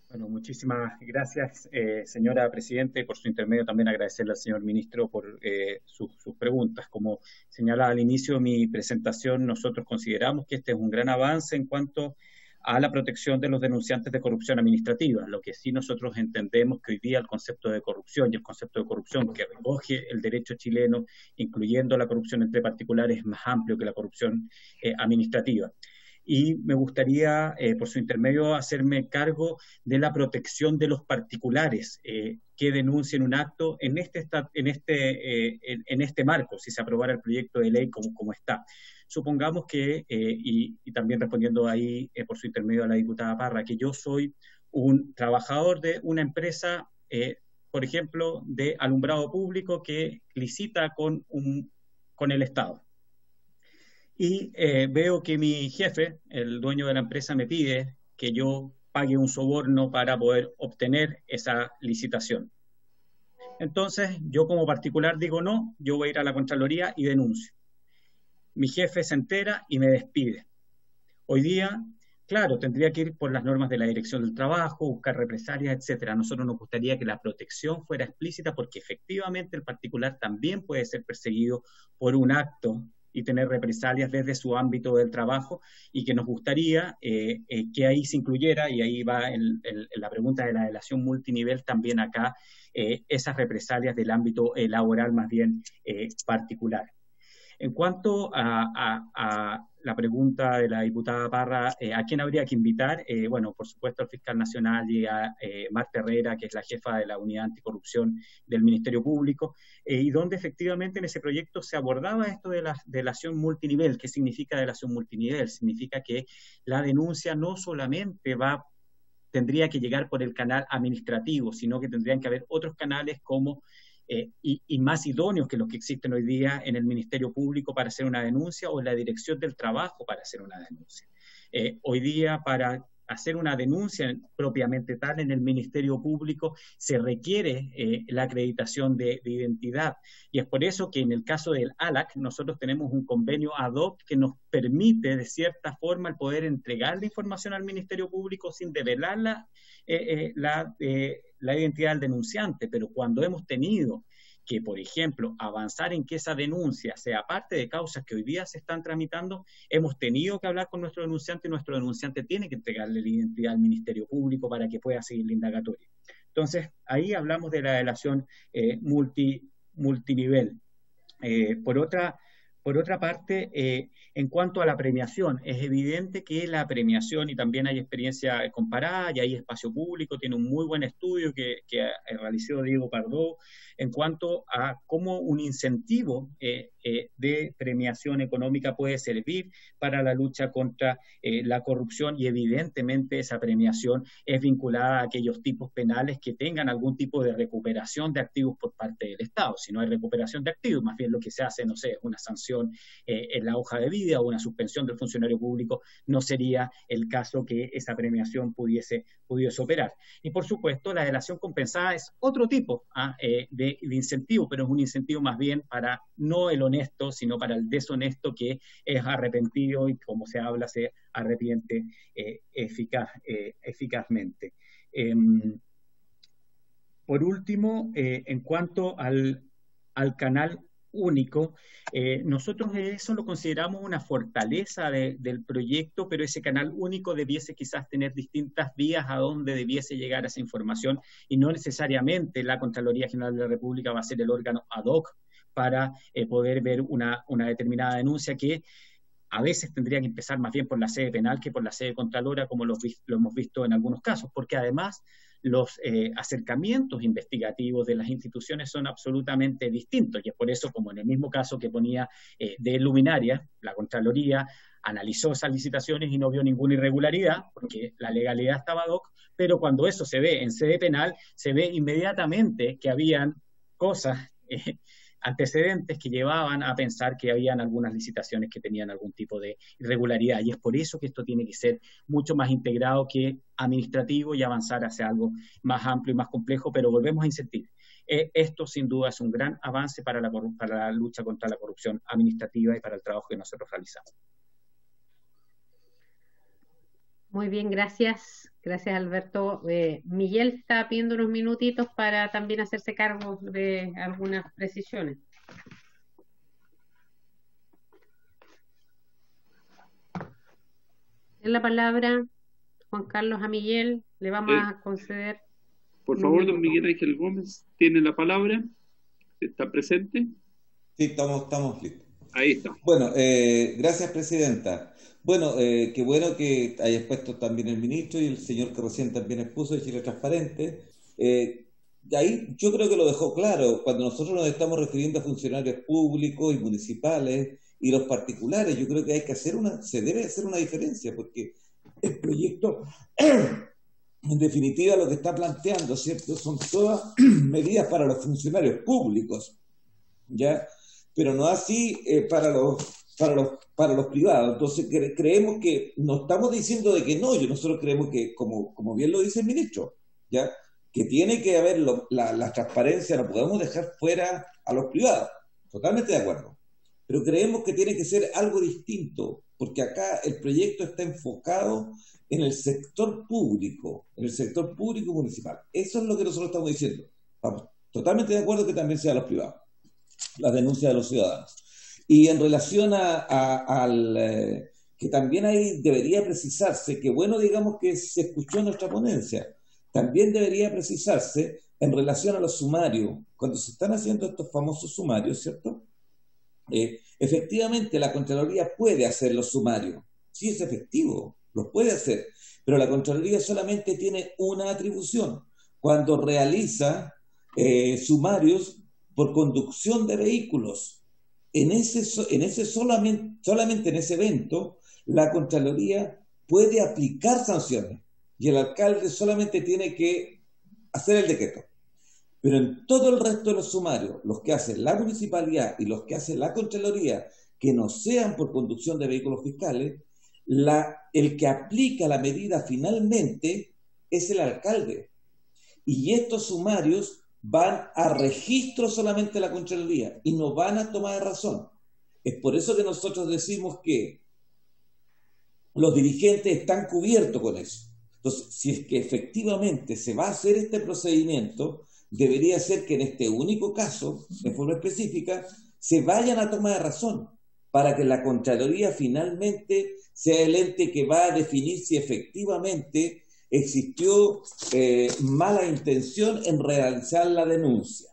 Bueno, muchísimas gracias, señora Presidenta, y por su intermedio también agradecerle al señor Ministro por sus preguntas. Como señalaba al inicio de mi presentación, nosotros consideramos que este es un gran avance en cuanto a la protección de los denunciantes de corrupción administrativa. Lo que sí nosotros entendemos que hoy día el concepto de corrupción y el concepto de corrupción que recoge el derecho chileno, incluyendo la corrupción entre particulares, es más amplio que la corrupción administrativa. Y me gustaría, por su intermedio, hacerme cargo de la protección de los particulares que denuncien un acto en este marco, si se aprobara el proyecto de ley como está. Supongamos que, y también respondiendo ahí por su intermedio a la diputada Parra, que yo soy un trabajador de una empresa, por ejemplo, de alumbrado público que licita con el Estado. Y veo que mi jefe, el dueño de la empresa, me pide que yo pague un soborno para poder obtener esa licitación. Entonces, yo como particular digo no, yo voy a ir a la Contraloría y denuncio. Mi jefe se entera y me despide. Hoy día, claro, tendría que ir por las normas de la Dirección del Trabajo, buscar represalias, etcétera. A nosotros nos gustaría que la protección fuera explícita porque efectivamente el particular también puede ser perseguido por un acto y tener represalias desde su ámbito del trabajo, y que nos gustaría que ahí se incluyera, y ahí va la pregunta de la delación multinivel también acá, esas represalias del ámbito laboral más bien particular. En cuanto a la pregunta de la diputada Parra, ¿a quién habría que invitar? Bueno, por supuesto al fiscal nacional y a Marta Herrera, que es la jefa de la unidad anticorrupción del Ministerio Público, y donde efectivamente en ese proyecto se abordaba esto de la delación multinivel. ¿Qué significa delación multinivel? Significa que la denuncia no solamente tendría que llegar por el canal administrativo, sino que tendrían que haber otros canales como y más idóneos que los que existen hoy día en el Ministerio Público para hacer una denuncia o en la Dirección del Trabajo para hacer una denuncia. Hoy día, para hacer una denuncia propiamente tal en el Ministerio Público se requiere la acreditación de identidad. Y es por eso que en el caso del ALAC nosotros tenemos un convenio ad hoc que nos permite de cierta forma el poder entregar la información al Ministerio Público sin develar la identidad del denunciante. Pero cuando hemos tenido que, por ejemplo, avanzar en que esa denuncia sea parte de causas que hoy día se están tramitando, hemos tenido que hablar con nuestro denunciante y nuestro denunciante tiene que entregarle la identidad al Ministerio Público para que pueda seguir la indagatoria. Entonces, ahí hablamos de la delación multinivel. Por otra parte, en cuanto a la premiación, es evidente que la premiación, y también hay experiencia comparada, y hay espacio público, tiene un muy buen estudio que realizó Diego Pardo, en cuanto a cómo un incentivo de premiación económica puede servir para la lucha contra la corrupción, y evidentemente esa premiación es vinculada a aquellos tipos penales que tengan algún tipo de recuperación de activos por parte del Estado. Si no hay recuperación de activos, más bien lo que se hace, no sé, es una sanción en la hoja de vida o una suspensión del funcionario público, no sería el caso que esa premiación pudiese operar. Y por supuesto, la delación compensada es otro tipo de incentivo, pero es un incentivo más bien para no el honesto, sino para el deshonesto que es arrepentido y, como se habla, se arrepiente eficazmente. Por último, en cuanto al canal único, nosotros eso lo consideramos una fortaleza del proyecto, pero ese canal único debiese quizás tener distintas vías a donde debiese llegar esa información, y no necesariamente la Contraloría General de la República va a ser el órgano ad hoc para poder ver una determinada denuncia, que a veces tendría que empezar más bien por la sede penal que por la sede contralora, como lo hemos visto en algunos casos, porque además los acercamientos investigativos de las instituciones son absolutamente distintos, y es por eso, como en el mismo caso que ponía de Luminaria, la Contraloría analizó esas licitaciones y no vio ninguna irregularidad, porque la legalidad estaba ad hoc, pero cuando eso se ve en sede penal, se ve inmediatamente que habían cosas, antecedentes que llevaban a pensar que habían algunas licitaciones que tenían algún tipo de irregularidad, y es por eso que esto tiene que ser mucho más integrado que administrativo y avanzar hacia algo más amplio y más complejo, pero volvemos a insistir. Esto sin duda es un gran avance para la lucha contra la corrupción administrativa y para el trabajo que nosotros realizamos.
Muy bien, gracias. Gracias, Alberto. Miguel está pidiendo unos minutitos para también hacerse cargo de algunas precisiones. En la palabra, Juan Carlos, a Miguel, le vamos a conceder.
Por favor, don Miguel Ángel Gómez, tiene la palabra. ¿Está presente?
Sí, estamos listos.
Ahí está.
Bueno, gracias, presidenta. Bueno, qué bueno que haya expuesto también el ministro y el señor que recién también expuso de Chile Transparente. Ahí yo creo que lo dejó claro. Cuando nosotros nos estamos refiriendo a funcionarios públicos y municipales y los particulares, yo creo que se debe hacer una diferencia, porque el proyecto, en definitiva, lo que está planteando, ¿cierto?, son todas medidas para los funcionarios públicos, ¿ya? Pero no así para los privados. Entonces creemos que, no estamos diciendo de que no, nosotros creemos que, como bien lo dice el ministro, ¿ya?, que tiene que haber la transparencia, no podemos dejar fuera a los privados, totalmente de acuerdo, pero creemos que tiene que ser algo distinto, porque acá el proyecto está enfocado en el sector público municipal. Eso es lo que nosotros estamos diciendo. Estamos totalmente de acuerdo que también sea los privados, las denuncias de los ciudadanos. Y en relación al que también ahí debería precisarse, que bueno, digamos que se escuchó en nuestra ponencia, también debería precisarse en relación a los sumarios. Cuando se están haciendo estos famosos sumarios, ¿cierto? Efectivamente, la Contraloría puede hacer los sumarios. Sí, es efectivo, los puede hacer, pero la Contraloría solamente tiene una atribución cuando realiza sumarios por conducción de vehículos. Solamente en ese evento, la Contraloría puede aplicar sanciones y el alcalde solamente tiene que hacer el decreto. Pero en todo el resto de los sumarios, los que hace la municipalidad y los que hace la Contraloría, que no sean por conducción de vehículos fiscales, el que aplica la medida finalmente es el alcalde. Y estos sumarios van a registro solamente de la Contraloría y no van a toma de razón. Es por eso que nosotros decimos que los dirigentes están cubiertos con eso. Entonces, si es que efectivamente se va a hacer este procedimiento, debería ser que en este único caso, de forma específica, se vayan a toma de razón, para que la Contraloría finalmente sea el ente que va a definir si efectivamente existió mala intención en realizar la denuncia,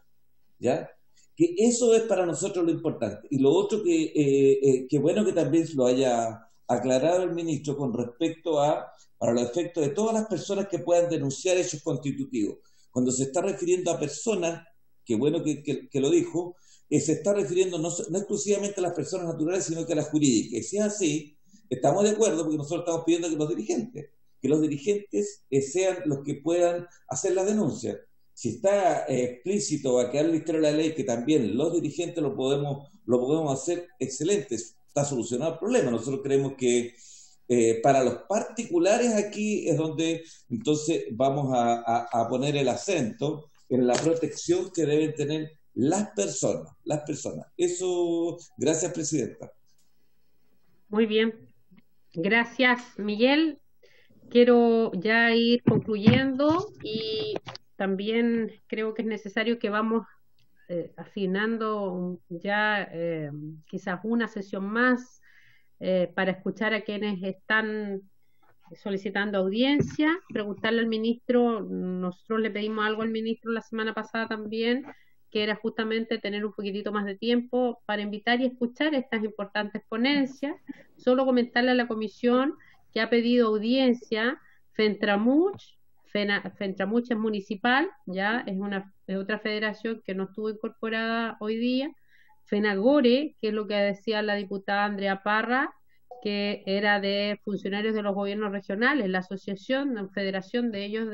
¿ya? Que eso es para nosotros lo importante. Y lo otro que bueno que también lo haya aclarado el ministro con respecto a, para los efectos de todas las personas que puedan denunciar hechos constitutivos. Cuando se está refiriendo a personas, que bueno que lo dijo, se está refiriendo no exclusivamente a las personas naturales, sino que a las jurídicas. Y si es así, estamos de acuerdo porque nosotros estamos pidiendo que los dirigentes sean los que puedan hacer la denuncia. Si está explícito a quedar en la historia de la ley que también los dirigentes lo podemos hacer, excelente, está solucionado el problema. Nosotros creemos que para los particulares aquí es donde entonces vamos a poner el acento en la protección que deben tener las personas. Eso, gracias, presidenta.
Muy bien. Gracias, Miguel. Quiero ya ir concluyendo y también creo que es necesario que vamos afinando ya quizás una sesión más para escuchar a quienes están solicitando audiencia, preguntarle al ministro. Nosotros le pedimos algo al ministro la semana pasada también, que era justamente tener un poquitito más de tiempo para invitar y escuchar estas importantes ponencias. Solo comentarle a la comisión que ha pedido audiencia Fentramuch es municipal, ya es otra federación que no estuvo incorporada hoy día. Fenagore, que es lo que decía la diputada Andrea Parra, que era de funcionarios de los gobiernos regionales, la asociación, la federación de ellos.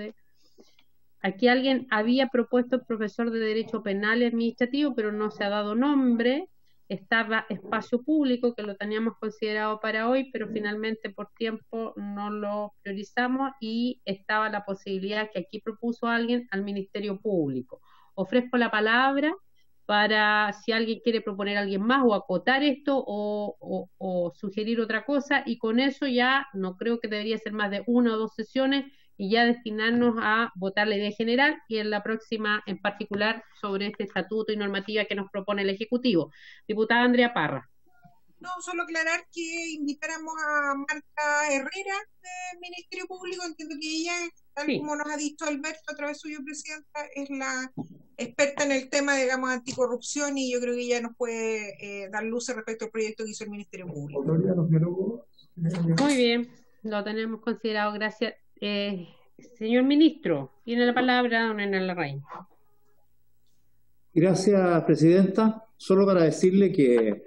Aquí alguien había propuesto el profesor de Derecho Penal y Administrativo, pero no se ha dado nombre. Estaba Espacio Público, que lo teníamos considerado para hoy, pero finalmente por tiempo no lo priorizamos, y estaba la posibilidad que aquí propuso alguien al Ministerio Público. Ofrezco la palabra para si alguien quiere proponer a alguien más o acotar esto o sugerir otra cosa, y con eso ya no creo que debería ser más de 1 o 2 sesiones y ya destinarnos a votar la idea general y en la próxima en particular sobre este estatuto y normativa que nos propone el Ejecutivo. Diputada Andrea Parra.
No, solo aclarar que invitáramos a Marta Herrera del Ministerio Público. Entiendo que ella, tal como nos ha dicho Alberto a través suyo, presidenta, es la experta en el tema, digamos, anticorrupción, y yo creo que ella nos puede dar luces respecto al proyecto que hizo el Ministerio Público.
Muy bien, lo tenemos considerado. Gracias. Señor ministro, tiene la palabra don Hernán Larraín.
Gracias, presidenta. Solo para decirle que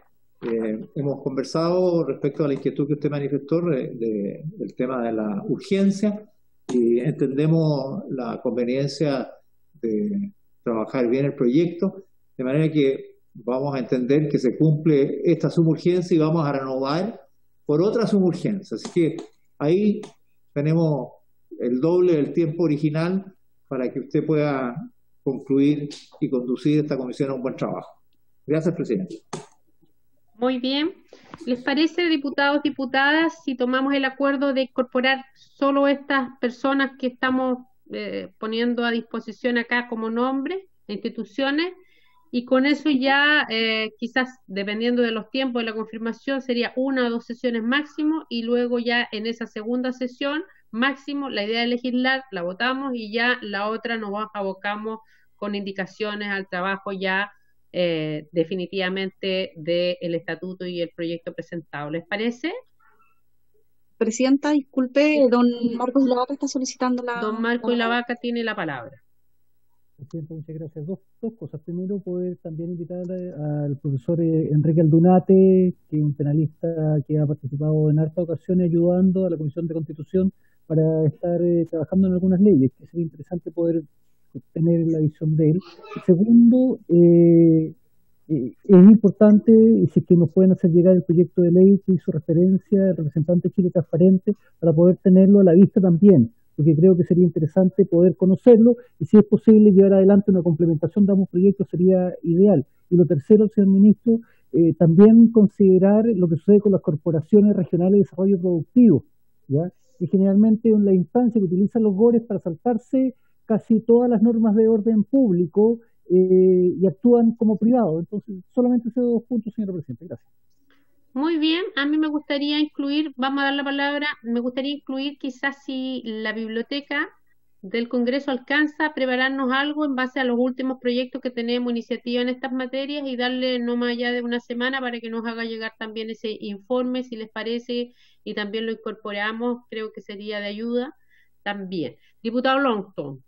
hemos conversado respecto a la inquietud que usted manifestó del tema de la urgencia, y entendemos la conveniencia de trabajar bien el proyecto, de manera que vamos a entender que se cumple esta suburgencia y vamos a renovar por otra suburgencia. Así que ahí tenemos el doble del tiempo original para que usted pueda concluir y conducir esta comisión a un buen trabajo. Gracias, presidente.
Muy bien. ¿Les parece, diputados, diputadas, si tomamos el acuerdo de incorporar solo estas personas que estamos poniendo a disposición acá como nombres de instituciones? Y con eso ya, quizás dependiendo de los tiempos de la confirmación, sería 1 o 2 sesiones máximo, y luego ya en esa segunda sesión máximo, la idea de legislar la votamos y ya la otra nos abocamos con indicaciones al trabajo ya definitivamente del estatuto y el proyecto presentado. ¿Les parece?
Presidenta, disculpe, don Marcos Ilavaca está solicitando la...
Don Marcos Ilavaca tiene la palabra.
Presidenta, muchas gracias. Dos cosas. Primero, poder también invitar al profesor Enrique Aldunate, que es un penalista que ha participado en hartas ocasiones ayudando a la Comisión de Constitución para estar trabajando en algunas leyes, que sería interesante poder tener la visión de él. Segundo, es importante, y si es que nos pueden hacer llegar el proyecto de ley que hizo referencia el representante Chile Transparente, para poder tenerlo a la vista también, porque creo que sería interesante poder conocerlo, y si es posible llevar adelante una complementación de ambos proyectos sería ideal. Y lo tercero, señor ministro, también considerar lo que sucede con las corporaciones regionales de desarrollo productivo, ¿ya? Y generalmente es la instancia que utiliza los GORES para saltarse casi todas las normas de orden público y actúan como privados. Entonces, solamente esos 2 puntos, señor presidente. Gracias.
Muy bien, a mí me gustaría incluir, vamos a dar la palabra, me gustaría incluir quizás si la biblioteca del Congreso alcanza a prepararnos algo en base a los últimos proyectos que tenemos, iniciativa en estas materias, y darle no más allá de una semana para que nos haga llegar también ese informe, si les parece, y también lo incorporamos, creo que sería de ayuda también. Diputado Longton.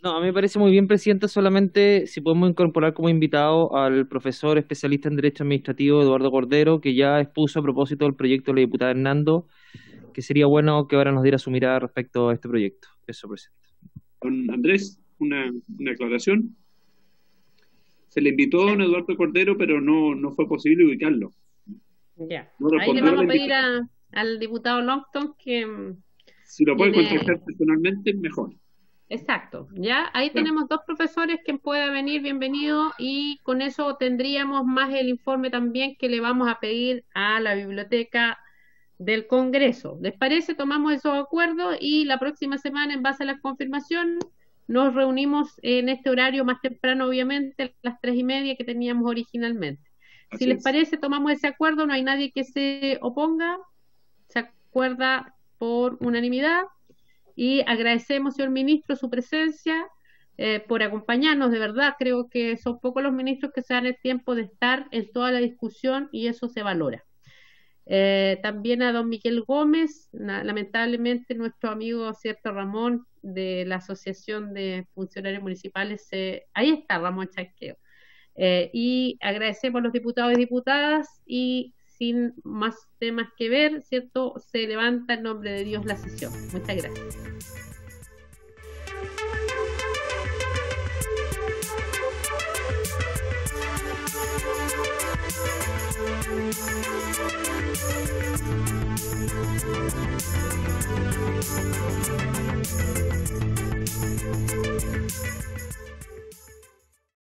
No, a mí me parece muy bien, Presidenta, solamente si podemos incorporar como invitado al profesor especialista en Derecho Administrativo, Eduardo Cordero, que ya expuso a propósito del proyecto de la diputada Hernando, que sería bueno que ahora nos diera su mirada respecto a este proyecto. Eso, Presidenta.
Don Andrés, una aclaración. Se le invitó a don Eduardo Cordero, pero no fue posible ubicarlo.
Ya.
No
Ahí le vamos a pedir al diputado Longton que...
Si lo puede contactar personalmente, mejor.
Exacto, ya ahí tenemos 2 profesores, quien pueda venir, bienvenido, y con eso tendríamos más el informe también que le vamos a pedir a la biblioteca del Congreso. ¿Les parece? Tomamos esos acuerdos y la próxima semana, en base a la confirmación, nos reunimos en este horario más temprano, obviamente, las 3:30 que teníamos originalmente. Si les parece, tomamos ese acuerdo, no hay nadie que se oponga, se acuerda por unanimidad. Y agradecemos, señor ministro, su presencia, por acompañarnos, de verdad. Creo que son pocos los ministros que se dan el tiempo de estar en toda la discusión y eso se valora. También a don Miguel Gómez, lamentablemente nuestro amigo, cierto, Ramón, de la Asociación de Funcionarios Municipales, ahí está Ramón Chasqueo. Y agradecemos a los diputados y diputadas, y sin más temas que ver, ¿cierto? Se levanta en nombre de Dios la sesión. Muchas gracias.